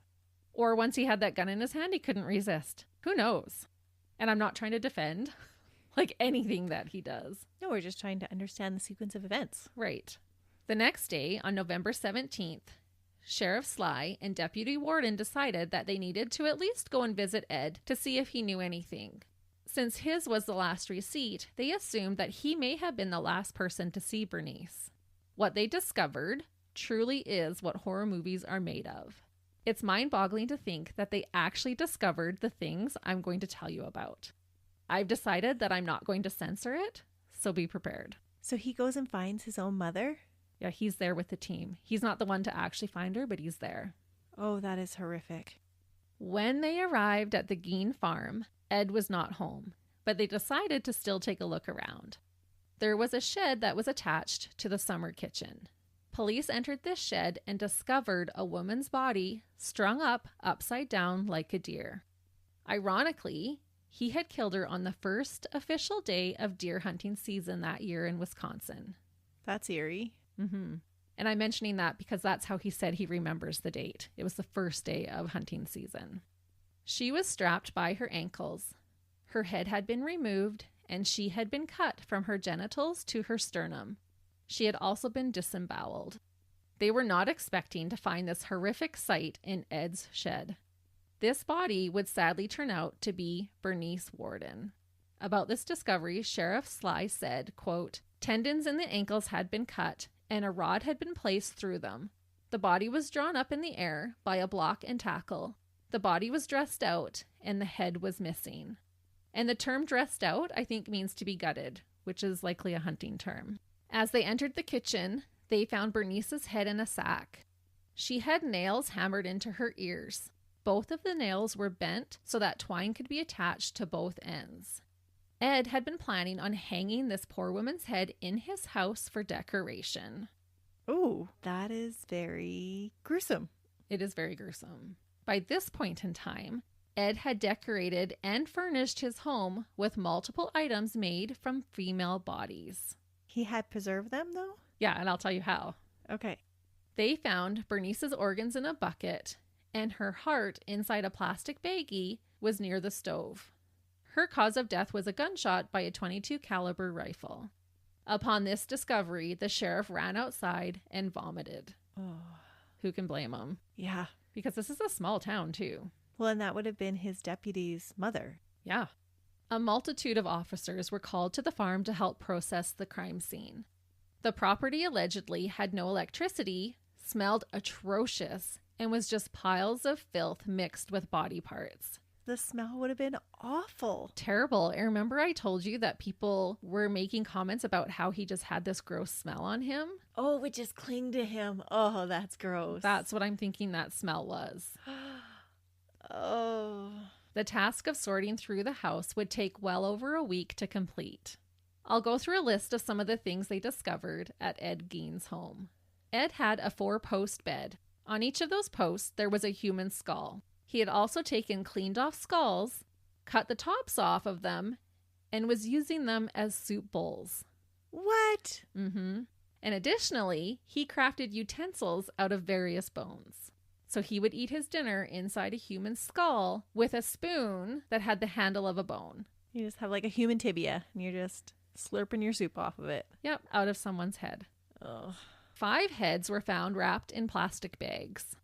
Or once he had that gun in his hand, he couldn't resist. Who knows? And I'm not trying to defend like anything that he does. No, we're just trying to understand the sequence of events. Right. The next day, on November 17th, Sheriff Sly and Deputy Warden decided that they needed to at least go and visit Ed to see if he knew anything. Since his was the last receipt, they assumed that he may have been the last person to see Bernice. What they discovered truly is what horror movies are made of. It's mind-boggling to think that they actually discovered the things I'm going to tell you about. I've decided that I'm not going to censor it, so be prepared. So he goes and finds his own mother? Yeah, he's there with the team. He's not the one to actually find her, but he's there. Oh, that is horrific. When they arrived at the Gein farm, Ed was not home, but they decided to still take a look around. There was a shed that was attached to the summer kitchen. Police entered this shed and discovered a woman's body strung up upside down like a deer. Ironically, he had killed her on the first official day of deer hunting season that year in Wisconsin. That's eerie. Mm-hmm. And I'm mentioning that because that's how he said he remembers the date. It was the first day of hunting season. She was strapped by her ankles. Her head had been removed, and she had been cut from her genitals to her sternum. She had also been disemboweled. They were not expecting to find this horrific sight in Ed's shed. This body would sadly turn out to be Bernice Warden. About this discovery, Sheriff Sly said, quote, "Tendons in the ankles had been cut, and a rod had been placed through them. The body was drawn up in the air by a block and tackle. The body was dressed out, and the head was missing." And the term dressed out, I think, means to be gutted, which is likely a hunting term. As they entered the kitchen, they found Bernice's head in a sack. She had nails hammered into her ears. Both of the nails were bent so that twine could be attached to both ends. Ed had been planning on hanging this poor woman's head in his house for decoration. Oh, that is very gruesome. It is very gruesome. By this point in time, Ed had decorated and furnished his home with multiple items made from female bodies. He had preserved them, though? Yeah, and I'll tell you how. Okay. They found Bernice's organs in a bucket, and her heart inside a plastic baggie was near the stove. Her cause of death was a gunshot by a .22 caliber rifle. Upon this discovery, the sheriff ran outside and vomited. Oh. Who can blame him? Yeah. Because this is a small town, too. Well, and that would have been his deputy's mother. Yeah. A multitude of officers were called to the farm to help process the crime scene. The property allegedly had no electricity, smelled atrocious, and was just piles of filth mixed with body parts. The smell would have been awful. Terrible. And remember I told you that people were making comments about how he just had this gross smell on him? Oh, it just clinged to him. Oh, that's gross. That's what I'm thinking that smell was. Oh. The task of sorting through the house would take well over a week to complete. I'll go through a list of some of the things they discovered at Ed Gein's home. Ed had a 4-post bed. On each of those posts, there was a human skull. He had also taken cleaned off skulls, cut the tops off of them, and was using them as soup bowls. What? Mm-hmm. And additionally, he crafted utensils out of various bones. So he would eat his dinner inside a human skull with a spoon that had the handle of a bone. You just have like a human tibia and you're just slurping your soup off of it. Yep, out of someone's head. Ugh. 5 heads were found wrapped in plastic bags.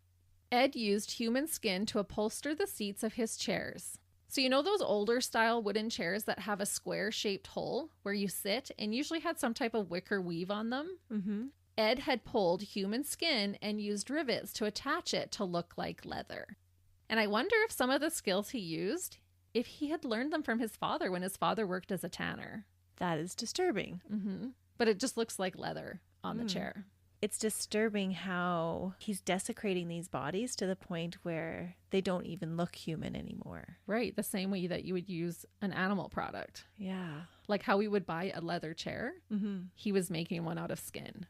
Ed used human skin to upholster the seats of his chairs. So you know those older style wooden chairs that have a square-shaped hole where you sit and usually had some type of wicker weave on them? Mm-hmm. Ed had pulled human skin and used rivets to attach it to look like leather. And I wonder if some of the skills he used, if he had learned them from his father when his father worked as a tanner. That is disturbing. Mm-hmm. But it just looks like leather on the chair. It's disturbing how he's desecrating these bodies to the point where they don't even look human anymore. Right. The same way that you would use an animal product. Yeah. Like how we would buy a leather chair. Mm-hmm. He was making one out of skin.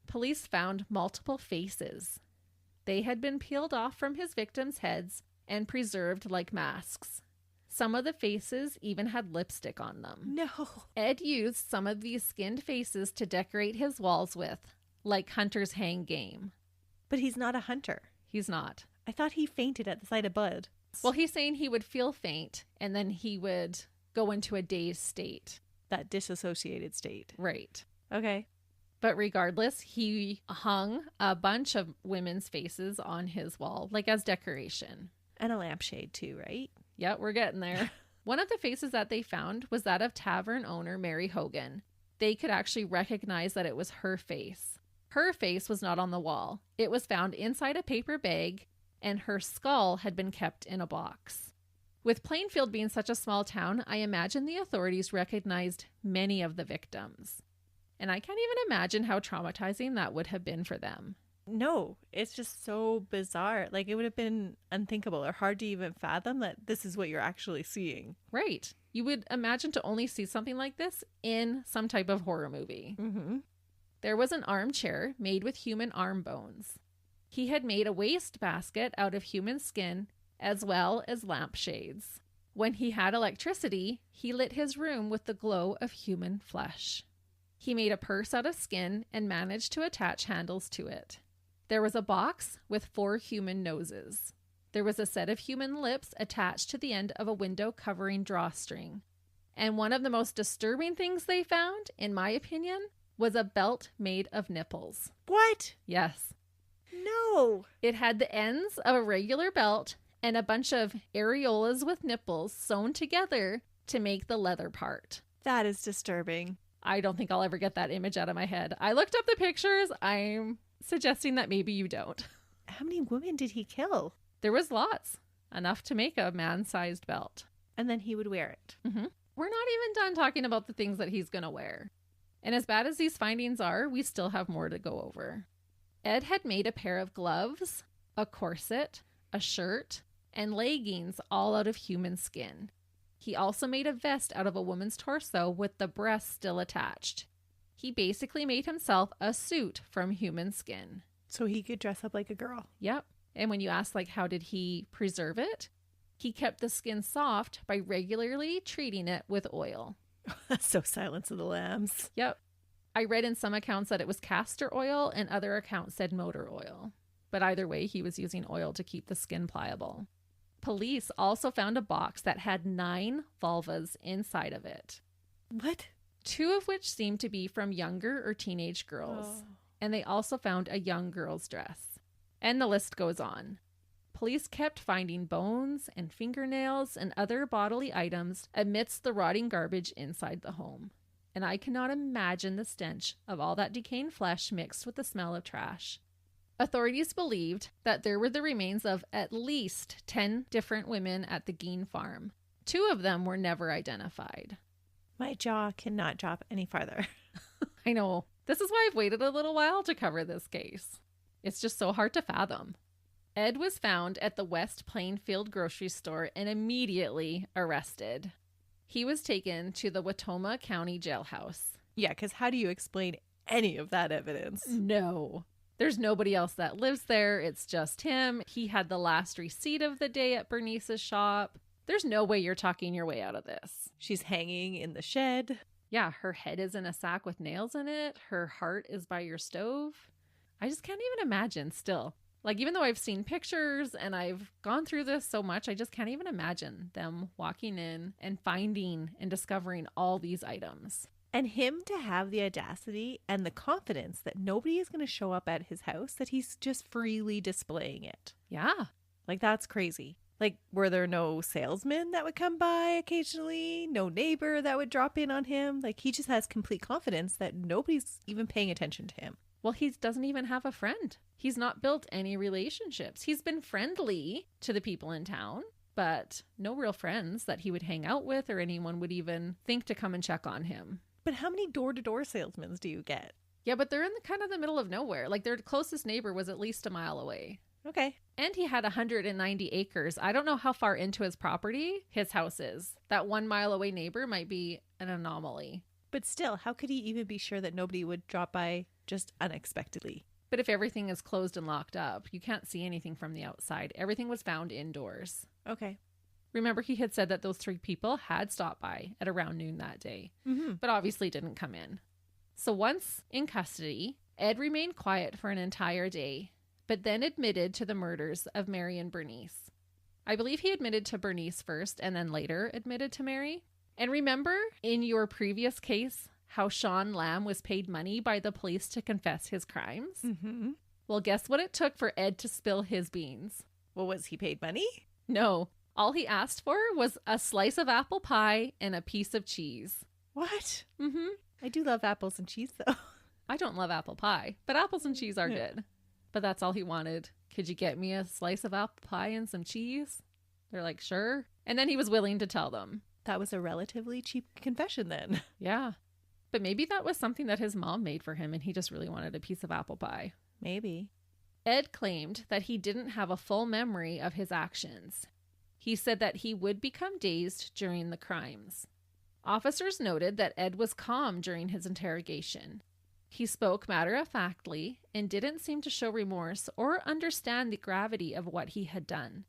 Police found multiple faces. They had been peeled off from his victims' heads and preserved like masks. Some of the faces even had lipstick on them. No. Ed used some of these skinned faces to decorate his walls with, like hunters hang game. But he's not a hunter. He's not. I thought he fainted at the sight of blood. Well, he's saying he would feel faint and then he would go into a dazed state. That disassociated state. Right. Okay. But regardless, he hung a bunch of women's faces on his wall, like as decoration. And a lampshade too, right? Yeah, we're getting there. One of the faces that they found was that of tavern owner Mary Hogan. They could actually recognize that it was her face. Her face was not on the wall. It was found inside a paper bag, and her skull had been kept in a box. With Plainfield being such a small town, I imagine the authorities recognized many of the victims. And I can't even imagine how traumatizing that would have been for them. No, it's just so bizarre. Like, it would have been unthinkable or hard to even fathom that this is what you're actually seeing. Right. You would imagine to only see something like this in some type of horror movie. Mm-hmm. There was an armchair made with human arm bones. He had made a waste basket out of human skin as well as lampshades. When he had electricity, he lit his room with the glow of human flesh. He made a purse out of skin and managed to attach handles to it. There was a box with 4 human noses. There was a set of human lips attached to the end of a window covering drawstring. And one of the most disturbing things they found, in my opinion, was a belt made of nipples. What? Yes. No. It had the ends of a regular belt and a bunch of areolas with nipples sewn together to make the leather part. That is disturbing. I don't think I'll ever get that image out of my head. I looked up the pictures. I'm suggesting that maybe you don't. How many women did he kill? There was lots. Enough to make a man-sized belt. And then he would wear it. Mm-hmm. We're not even done talking about the things that he's going to wear. And as bad as these findings are, we still have more to go over. Ed had made a pair of gloves, a corset, a shirt, and leggings all out of human skin. He also made a vest out of a woman's torso with the breasts still attached. He basically made himself a suit from human skin. So he could dress up like a girl. Yep. And when you ask, like, how did he preserve it? He kept the skin soft by regularly treating it with oil. That's so Silence of the Lambs. Yep. I read in some accounts that it was castor oil and other accounts said motor oil. But either way, he was using oil to keep the skin pliable. Police also found a box that had 9 vulvas inside of it. What? 2 of which seemed to be from younger or teenage girls. Oh. And they also found a young girl's dress. And the list goes on. Police kept finding bones and fingernails and other bodily items amidst the rotting garbage inside the home. And I cannot imagine the stench of all that decaying flesh mixed with the smell of trash. Authorities believed that there were the remains of at least 10 different women at the Gein farm. 2 of them were never identified. My jaw cannot drop any farther. I know. This is why I've waited a little while to cover this case. It's just so hard to fathom. Ed was found at the West Plainfield grocery store and immediately arrested. He was taken to the Watoma County jailhouse. Yeah, because how do you explain any of that evidence? No. There's nobody else that lives there. It's just him. He had the last receipt of the day at Bernice's shop. There's no way you're talking your way out of this. She's hanging in the shed. Yeah, her head is in a sack with nails in it. Her heart is by your stove. I just can't even imagine still. Like, even though I've seen pictures and I've gone through this so much, I just can't even imagine them walking in and finding and discovering all these items. And him to have the audacity and the confidence that nobody is going to show up at his house, that he's just freely displaying it. Yeah. Like, that's crazy. Like, were there no salesmen that would come by occasionally? No neighbor that would drop in on him? Like, he just has complete confidence that nobody's even paying attention to him. Well, he doesn't even have a friend. He's not built any relationships. He's been friendly to the people in town. but no real friends that he would hang out with or anyone would even think to come and check on him. But how many door-to-door salesmen do you get? Yeah, but they're in the kind of the middle of nowhere. Like their closest neighbor was at least a mile away. Okay. And he had 190 acres. I don't know how far into his property his house is. That 1 mile away neighbor might be an anomaly. But still, how could he even be sure that nobody would drop by just unexpectedly? But if everything is closed and locked up, you can't see anything from the outside. Everything was found indoors. Okay. Remember, he had said that those 3 people had stopped by at around noon that day, but obviously didn't come in. So once in custody, Ed remained quiet for an entire day, but then admitted to the murders of Mary and Bernice. I believe he admitted to Bernice first and then later admitted to Mary. And remember in your previous case how Sean Lamb was paid money by the police to confess his crimes? Mm-hmm. Well, guess what it took for Ed to spill his beans? Well, was he paid money? No. All he asked for was a slice of apple pie and a piece of cheese. What? Mm-hmm. I do love apples and cheese, though. I don't love apple pie, but apples and cheese are good. But that's all he wanted. Could you get me a slice of apple pie and some cheese? They're like, sure. And then he was willing to tell them. That was a relatively cheap confession then. Yeah. But maybe that was something that his mom made for him and he just really wanted a piece of apple pie. Maybe. Ed claimed that he didn't have a full memory of his actions. He said that he would become dazed during the crimes. Officers noted that Ed was calm during his interrogation. He spoke matter-of-factly and didn't seem to show remorse or understand the gravity of what he had done.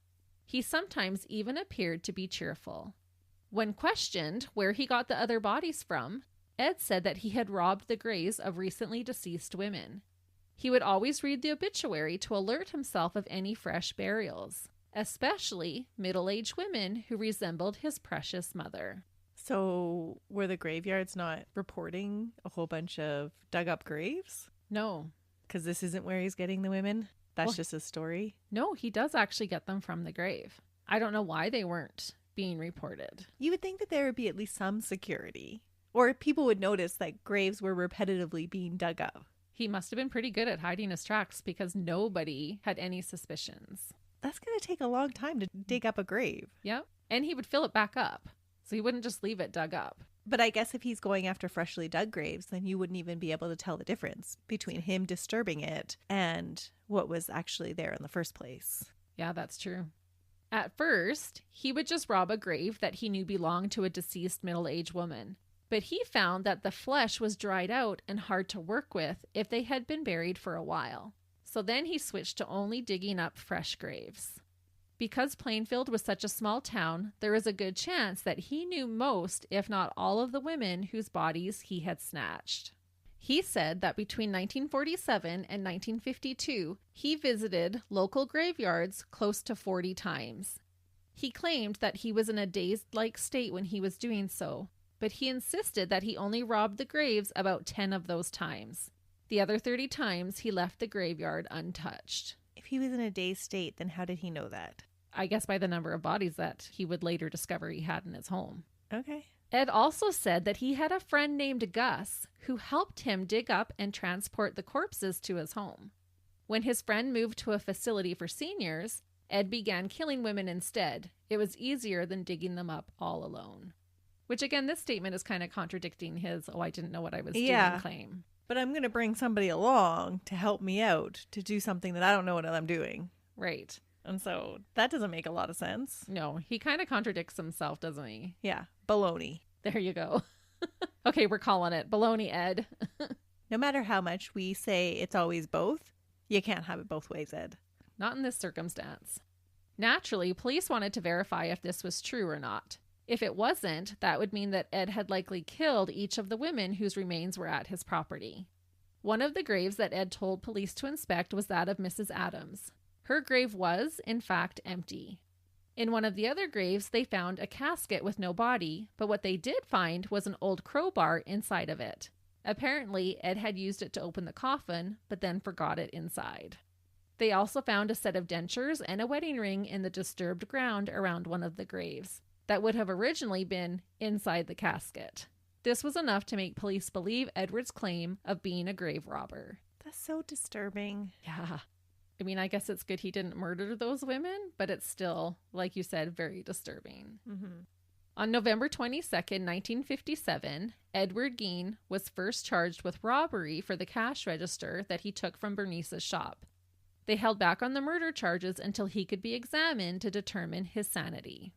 He sometimes even appeared to be cheerful. When questioned where he got the other bodies from, Ed said that he had robbed the graves of recently deceased women. He would always read the obituary to alert himself of any fresh burials, especially middle-aged women who resembled his precious mother. So were the graveyards not reporting a whole bunch of dug up graves? No. Because this isn't where he's getting the women? That's just a story? No, he does actually get them from the grave. I don't know why they weren't being reported. You would think that there would be at least some security. Or people would notice that graves were repetitively being dug up. He must have been pretty good at hiding his tracks because nobody had any suspicions. That's going to take a long time to dig up a grave. Yep. And he would fill it back up. So he wouldn't just leave it dug up. But I guess if he's going after freshly dug graves, then you wouldn't even be able to tell the difference between him disturbing it and what was actually there in the first place. Yeah, that's true. At first, he would just rob a grave that he knew belonged to a deceased middle-aged woman. But he found that the flesh was dried out and hard to work with if they had been buried for a while. So then he switched to only digging up fresh graves. Because Plainfield was such a small town, there was a good chance that he knew most, if not all, of the women whose bodies he had snatched. He said that between 1947 and 1952, he visited local graveyards close to 40 times. He claimed that he was in a dazed-like state when he was doing so, but he insisted that he only robbed the graves about 10 of those times. The other 30 times, he left the graveyard untouched. If he was in a dazed state, then how did he know that? I guess by the number of bodies that he would later discover he had in his home. Okay. Ed also said that he had a friend named Gus who helped him dig up and transport the corpses to his home. When his friend moved to a facility for seniors, Ed began killing women instead. It was easier than digging them up all alone. Which again, this statement is kind of contradicting his, I didn't know what I was doing claim. But I'm going to bring somebody along to help me out to do something that I don't know what I'm doing. Right. And so that doesn't make a lot of sense. No, he kind of contradicts himself, doesn't he? Yeah. Baloney. There you go. Okay, we're calling it. Baloney, Ed. No matter how much we say it's always both, you can't have it both ways, Ed. Not in this circumstance. Naturally, police wanted to verify if this was true or not. If it wasn't, that would mean that Ed had likely killed each of the women whose remains were at his property. One of the graves that Ed told police to inspect was that of Mrs. Adams. Her grave was, in fact, empty. In one of the other graves, they found a casket with no body, but what they did find was an old crowbar inside of it. Apparently, Ed had used it to open the coffin, but then forgot it inside. They also found a set of dentures and a wedding ring in the disturbed ground around one of the graves that would have originally been inside the casket. This was enough to make police believe Edward's claim of being a grave robber. That's so disturbing. Yeah. I mean, I guess it's good he didn't murder those women, but it's still, like you said, very disturbing. Mm-hmm. On November 22nd, 1957, Edward Gein was first charged with robbery for the cash register that he took from Bernice's shop. They held back on the murder charges until he could be examined to determine his sanity.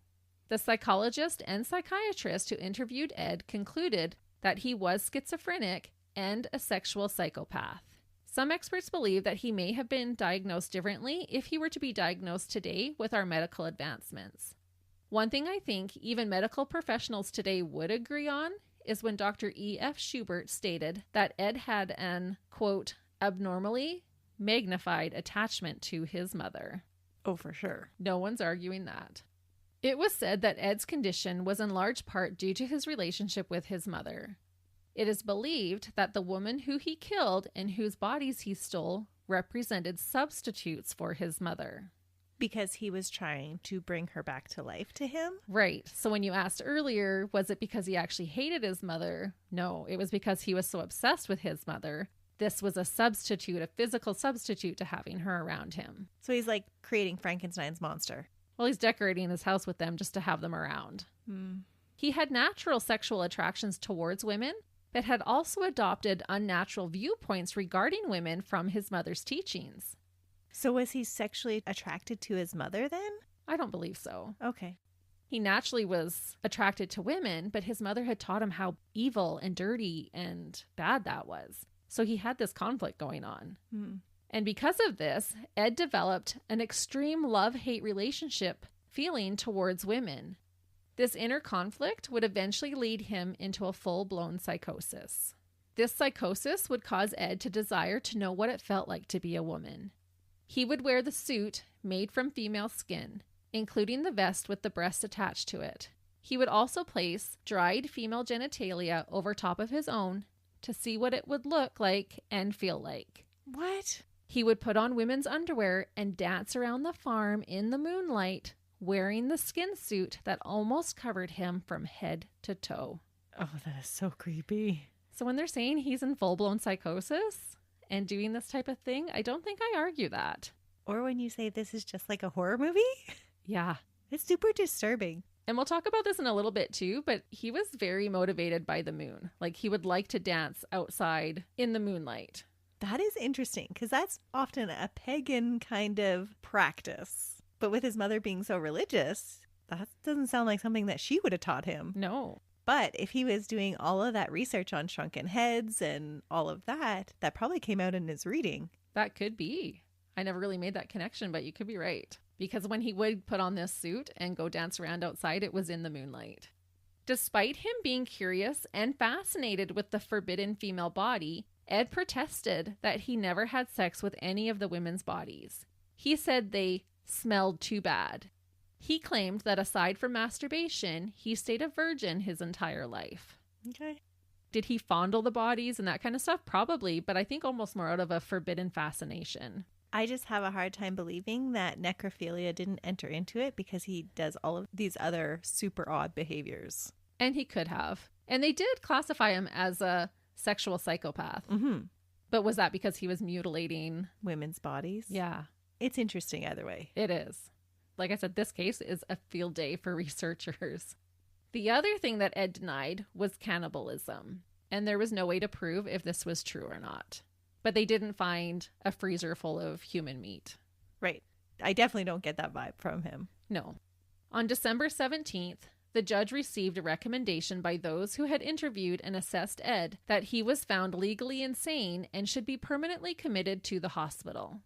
The psychologist and psychiatrist who interviewed Ed concluded that he was schizophrenic and a sexual psychopath. Some experts believe that he may have been diagnosed differently if he were to be diagnosed today with our medical advancements. One thing I think even medical professionals today would agree on is when Dr. E.F. Schubert stated that Ed had an, quote, abnormally magnified attachment to his mother. Oh, for sure. No one's arguing that. It was said that Ed's condition was in large part due to his relationship with his mother. It is believed that the woman who he killed and whose bodies he stole represented substitutes for his mother. Because he was trying to bring her back to life to him? Right. So when you asked earlier, was it because he actually hated his mother? No, it was because he was so obsessed with his mother. This was a substitute, a physical substitute to having her around him. So he's like creating Frankenstein's monster. Well, he's decorating his house with them just to have them around. He had natural sexual attractions towards women, but had also adopted unnatural viewpoints regarding women from his mother's teachings. So was he sexually attracted to his mother then? I don't believe so. Okay. He naturally was attracted to women, but his mother had taught him how evil and dirty and bad that was. So he had this conflict going on. And because of this, Ed developed an extreme love-hate relationship feeling towards women. This inner conflict would eventually lead him into a full-blown psychosis. This psychosis would cause Ed to desire to know what it felt like to be a woman. He would wear the suit made from female skin, including the vest with the breasts attached to it. He would also place dried female genitalia over top of his own to see what it would look like and feel like. What? He would put on women's underwear and dance around the farm in the moonlight, wearing the skin suit that almost covered him from head to toe. Oh, that is so creepy. So when they're saying he's in full-blown psychosis and doing this type of thing, I don't think I argue that. Or when you say this is just like a horror movie? Yeah. It's super disturbing. And we'll talk about this in a little bit too, but he was very motivated by the moon. Like he would like to dance outside in the moonlight. That is interesting because that's often a pagan kind of practice. But with his mother being so religious, that doesn't sound like something that she would have taught him. No. But if he was doing all of that research on shrunken heads and all of that, that probably came out in his reading. That could be. I never really made that connection, but you could be right. Because when he would put on this suit and go dance around outside, it was in the moonlight. Despite him being curious and fascinated with the forbidden female body, Ed protested that he never had sex with any of the women's bodies. He said they smelled too bad. He claimed that aside from masturbation, he stayed a virgin his entire life. Okay. Did he fondle the bodies and that kind of stuff? Probably, but I think almost more out of a forbidden fascination. I just have a hard time believing that necrophilia didn't enter into it because he does all of these other super odd behaviors. And he could have. And they did classify him as a sexual psychopath. Mm-hmm. But was that because he was mutilating women's bodies? Yeah. It's interesting either way. It is. Like I said, this case is a field day for researchers. The other thing that Ed denied was cannibalism. And there was no way to prove if this was true or not. But they didn't find a freezer full of human meat. Right. I definitely don't get that vibe from him. No. On December 17th, the judge received a recommendation by those who had interviewed and assessed Ed that he was found legally insane and should be permanently committed to the hospital.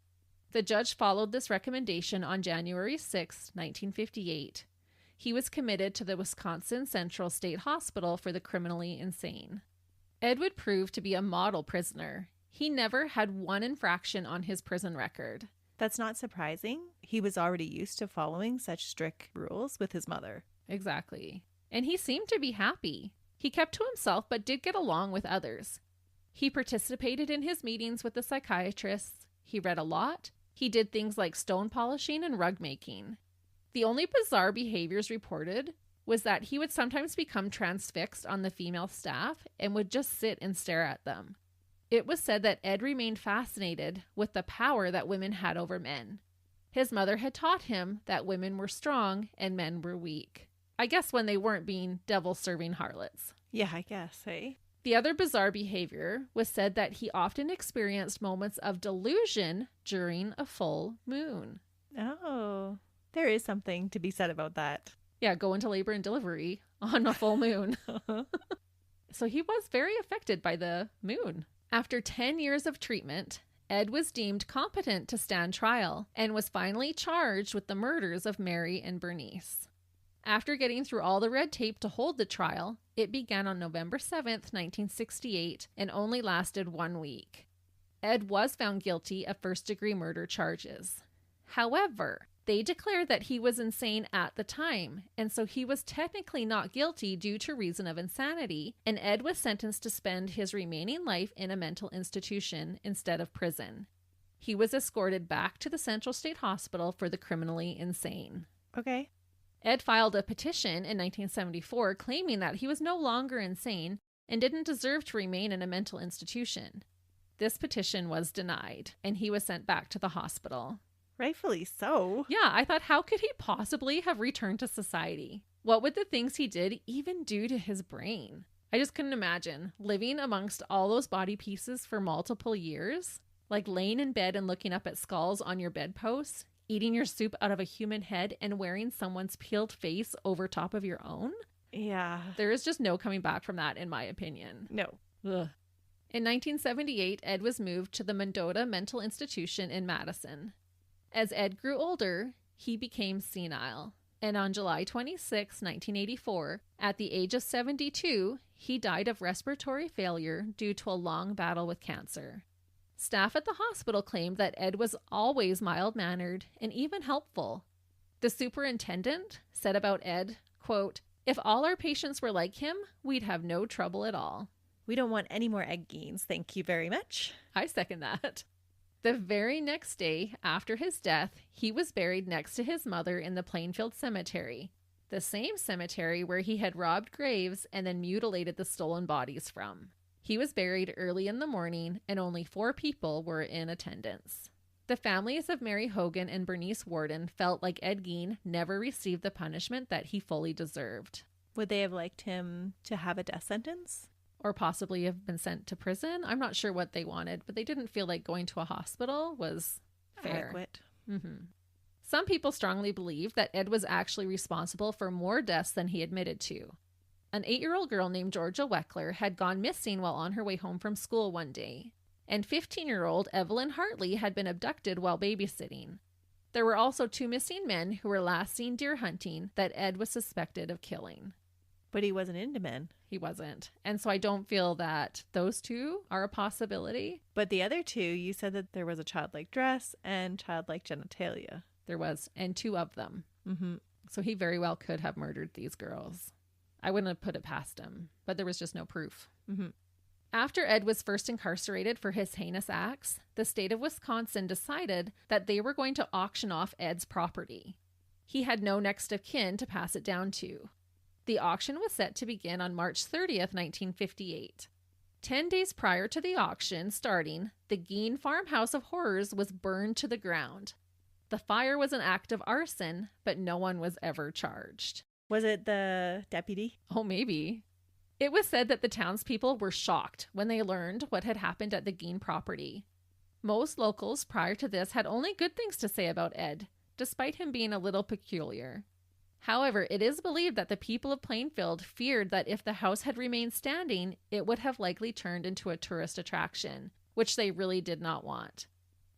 The judge followed this recommendation on January 6, 1958. He was committed to the Wisconsin Central State Hospital for the criminally insane. Ed would prove to be a model prisoner. He never had one infraction on his prison record. That's not surprising. He was already used to following such strict rules with his mother. Exactly. And he seemed to be happy. He kept to himself but did get along with others. He participated in his meetings with the psychiatrists. He read a lot. He did things like stone polishing and rug making. The only bizarre behaviors reported was that he would sometimes become transfixed on the female staff and would just sit and stare at them. It was said that Ed remained fascinated with the power that women had over men. His mother had taught him that women were strong and men were weak. I guess when they weren't being devil-serving harlots. Yeah, I guess, hey? The other bizarre behavior was said that he often experienced moments of delusion during a full moon. Oh, there is something to be said about that. Yeah, go into labor and delivery on a full moon. So he was very affected by the moon. After 10 years of treatment, Ed was deemed competent to stand trial and was finally charged with the murders of Mary and Bernice. After getting through all the red tape to hold the trial, it began on November 7th, 1968, and only lasted 1 week. Ed was found guilty of first-degree murder charges. However, they declared that he was insane at the time, and so he was technically not guilty due to reason of insanity, and Ed was sentenced to spend his remaining life in a mental institution instead of prison. He was escorted back to the Central State Hospital for the criminally insane. Okay. Ed filed a petition in 1974 claiming that he was no longer insane and didn't deserve to remain in a mental institution. This petition was denied, and he was sent back to the hospital. Rightfully so. Yeah, I thought, how could he possibly have returned to society? What would the things he did even do to his brain? I just couldn't imagine living amongst all those body pieces for multiple years, like laying in bed and looking up at skulls on your bedposts, eating your soup out of a human head, and wearing someone's peeled face over top of your own. Yeah. There is just no coming back from that, in my opinion. No. Ugh. In 1978, Ed was moved to the Mendota Mental Institution in Madison. As Ed grew older, he became senile, and on July 26, 1984, at the age of 72, he died of respiratory failure due to a long battle with cancer. Staff at the hospital claimed that Ed was always mild-mannered and even helpful. The superintendent said about Ed, quote, "If all our patients were like him, we'd have no trouble at all." We don't want any more egg gains, thank you very much. I second that. The very next day after his death, he was buried next to his mother in the Plainfield Cemetery, the same cemetery where he had robbed graves and then mutilated the stolen bodies from. He was buried early in the morning, and only 4 people were in attendance. The families of Mary Hogan and Bernice Warden felt like Ed Gein never received the punishment that he fully deserved. Would they have liked him to have a death sentence? Or possibly have been sent to prison. I'm not sure what they wanted, but they didn't feel like going to a hospital was fair. Adequate. Mm-hmm. Some people strongly believe that Ed was actually responsible for more deaths than he admitted to. An 8-year-old girl named Georgia Weckler had gone missing while on her way home from school one day, and 15-year-old Evelyn Hartley had been abducted while babysitting. There were also 2 missing men who were last seen deer hunting that Ed was suspected of killing. But he wasn't into men. He wasn't. And so I don't feel that those 2 are a possibility. But the other 2, you said that there was a childlike dress and childlike genitalia. There was, and 2 of them. Mm-hmm. So he very well could have murdered these girls. I wouldn't have put it past him, but there was just no proof. Mm-hmm. After Ed was first incarcerated for his heinous acts, the state of Wisconsin decided that they were going to auction off Ed's property. He had no next of kin to pass it down to. The auction was set to begin on March 30th, 1958. 10 days prior to the auction starting, the Gein farmhouse of horrors was burned to the ground. The fire was an act of arson, but no one was ever charged. Was it the deputy? Oh, maybe. It was said that the townspeople were shocked when they learned what had happened at the Gein property. Most locals prior to this had only good things to say about Ed, despite him being a little peculiar. However, it is believed that the people of Plainfield feared that if the house had remained standing, it would have likely turned into a tourist attraction, which they really did not want.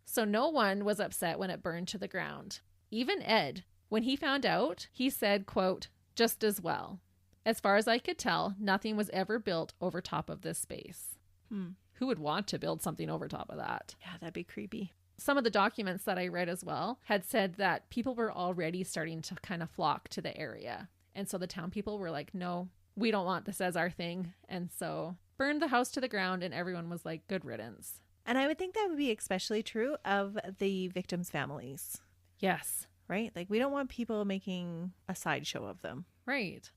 So no one was upset when it burned to the ground. Even Ed, when he found out, he said, quote, "Just as well. As far as I could tell, nothing was ever built over top of this space." Who would want to build something over top of that? Yeah, that'd be creepy. Some of the documents that I read as well had said that people were already starting to kind of flock to the area. And so the town people were like, no, we don't want this as our thing. And so burned the house to the ground, and everyone was like, good riddance. And I would think that would be especially true of the victims' families. Yes. Right? Like, we don't want people making a sideshow of them. Right.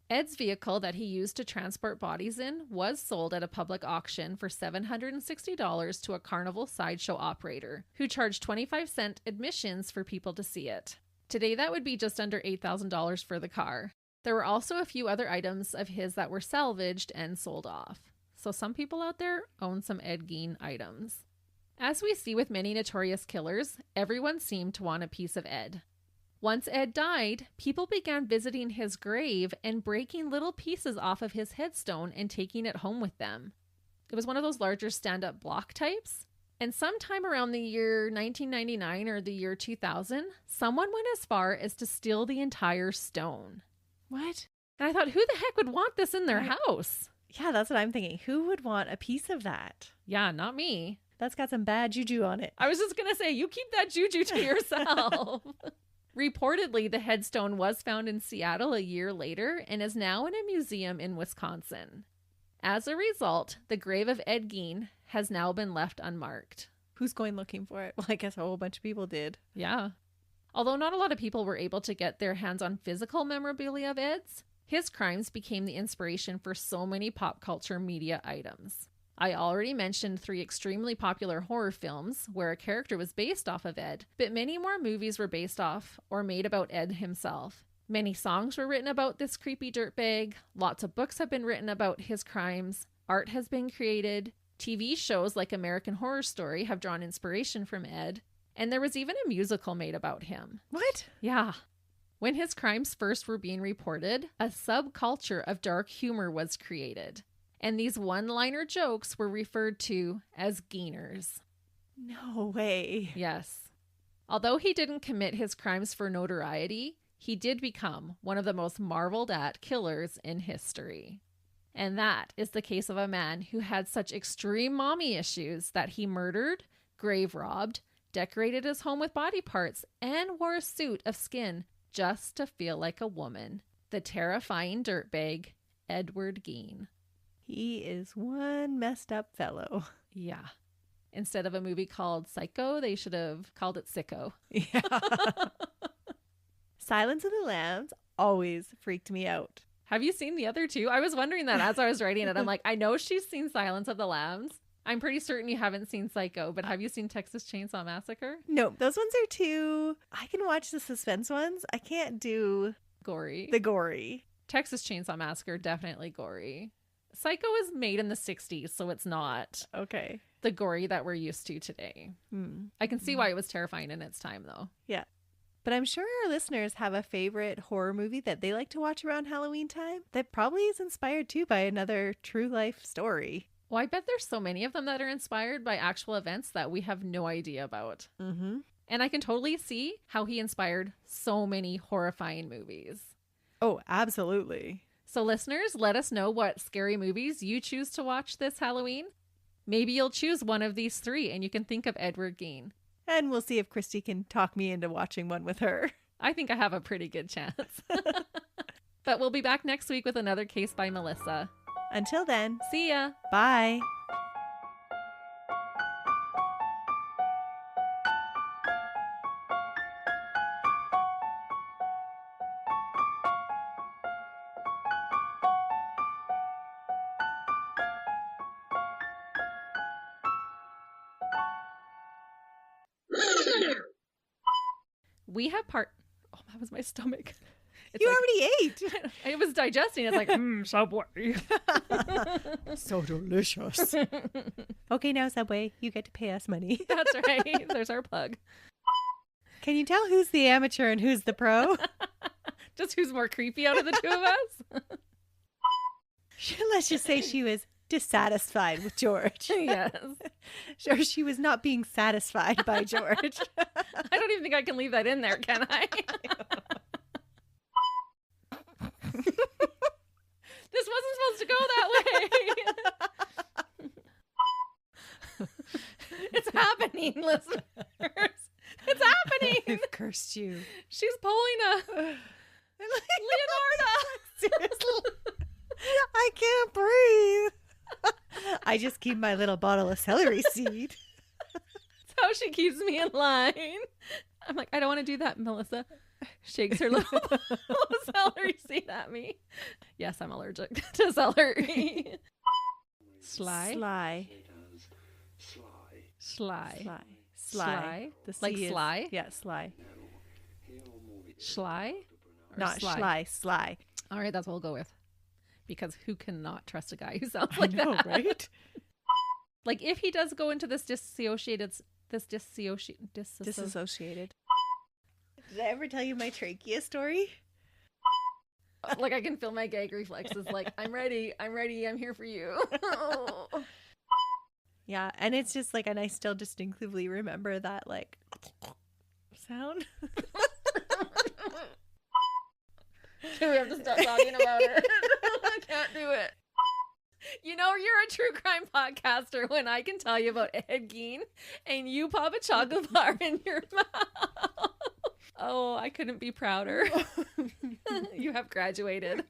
Ed's vehicle that he used to transport bodies in was sold at a public auction for $760 to a carnival sideshow operator who charged 25-cent admissions for people to see it. Today, that would be just under $8,000 for the car. There were also a few other items of his that were salvaged and sold off. So some people out there own some Ed Gein items. As we see with many notorious killers, everyone seemed to want a piece of Ed. Once Ed died, people began visiting his grave and breaking little pieces off of his headstone and taking it home with them. It was one of those larger stand-up block types. And sometime around the year 1999 or the year 2000, someone went as far as to steal the entire stone. What? And I thought, who the heck would want this in their house? Yeah, that's what I'm thinking. Who would want a piece of that? Yeah, not me. That's got some bad juju on it. I was just going to say, you keep that juju to yourself. Reportedly, the headstone was found in Seattle a year later and is now in a museum in Wisconsin. As a result, the grave of Ed Gein has now been left unmarked. Who's going looking for it? Well, I guess a whole bunch of people did. Yeah. Although not a lot of people were able to get their hands on physical memorabilia of Ed's, his crimes became the inspiration for so many pop culture media items. I already mentioned 3 extremely popular horror films where a character was based off of Ed, but many more movies were based off or made about Ed himself. Many songs were written about this creepy dirtbag, lots of books have been written about his crimes, art has been created, TV shows like American Horror Story have drawn inspiration from Ed, and there was even a musical made about him. What? Yeah. When his crimes first were being reported, a subculture of dark humor was created. And these one-liner jokes were referred to as Geiners. No way. Yes. Although he didn't commit his crimes for notoriety, he did become one of the most marveled at killers in history. And that is the case of a man who had such extreme mommy issues that he murdered, grave robbed, decorated his home with body parts, and wore a suit of skin just to feel like a woman. The terrifying dirtbag, Edward Gein. He is one messed up fellow. Yeah. Instead of a movie called Psycho, they should have called it Sicko. Yeah. Silence of the Lambs always freaked me out. Have you seen the other two? I was wondering that as I was writing it. I'm like, I know she's seen Silence of the Lambs. I'm pretty certain you haven't seen Psycho, but have you seen Texas Chainsaw Massacre? No, those ones are too... I can watch the suspense ones. I can't do... Gory. The gory. Texas Chainsaw Massacre, definitely gory. Psycho was made in the 60s, so it's not okay. The gory that we're used to today. I can see why it was terrifying in its time, though. Yeah. But I'm sure our listeners have a favorite horror movie that they like to watch around Halloween time that probably is inspired too by another true life story. Well, I bet there's so many of them that are inspired by actual events that we have no idea about. Mm-hmm. And I can totally see how he inspired so many horrifying movies. Oh, absolutely. So listeners, let us know what scary movies you choose to watch this Halloween. Maybe you'll choose one of these 3 and you can think of Edward Gein. And we'll see if Christy can talk me into watching one with her. I think I have a pretty good chance. But we'll be back next week with another case by Melissa. Until then, see ya. Bye. We have Oh, that was my stomach. You already ate. It was digesting. It's like, Subway. So delicious. Okay, now Subway, you get to pay us money. That's right. There's our plug. Can you tell who's the amateur and who's the pro? Just who's more creepy out of the 2 of us? Let's just say she was dissatisfied with George. Yes. Or she was not being satisfied by George. I don't even think I can leave that in there, can I? This wasn't supposed to go that way. It's happening, listeners. It's happening. I've cursed you. She's pulling a Leonardo. Seriously. I can't breathe. I just keep my little bottle of celery seed. That's how she keeps me in line. I'm like, I don't want to do that, Melissa. Shakes her little celery seed at me. Yes, I'm allergic to celery. Sly. Sly. Sly. Sly. Sly. The Like C is- sly? Yeah, sly. Sly? Or Not sly? sly. Sly. All right, that's what we'll go with. Because who cannot trust a guy who sounds like I know, that? right? Like if he does go into this disassociated. Disassociated. Did I ever tell you my trachea story? Like I can feel my gag reflexes. Like I'm ready, I'm here for you. Yeah, and it's just like, and I still distinctively remember that like sound. We have to stop talking about it. I can't do it. You know you're a true crime podcaster when I can tell you about Ed Gein and you pop a chocolate bar in your mouth. Oh, I couldn't be prouder. You have graduated.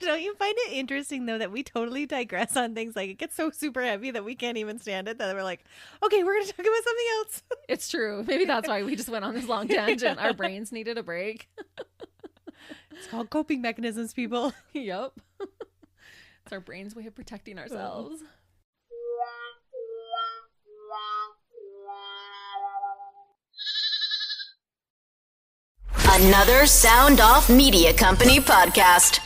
Don't you find it interesting though that we totally digress on things? Like it gets so super heavy that we can't even stand it, that we're like, okay, we're gonna talk about something else. It's true. Maybe that's why we just went on this long tangent. Our brains needed a break. It's called coping mechanisms, people. Yep. It's our brain's way of protecting ourselves. Another Sound Off Media Company podcast.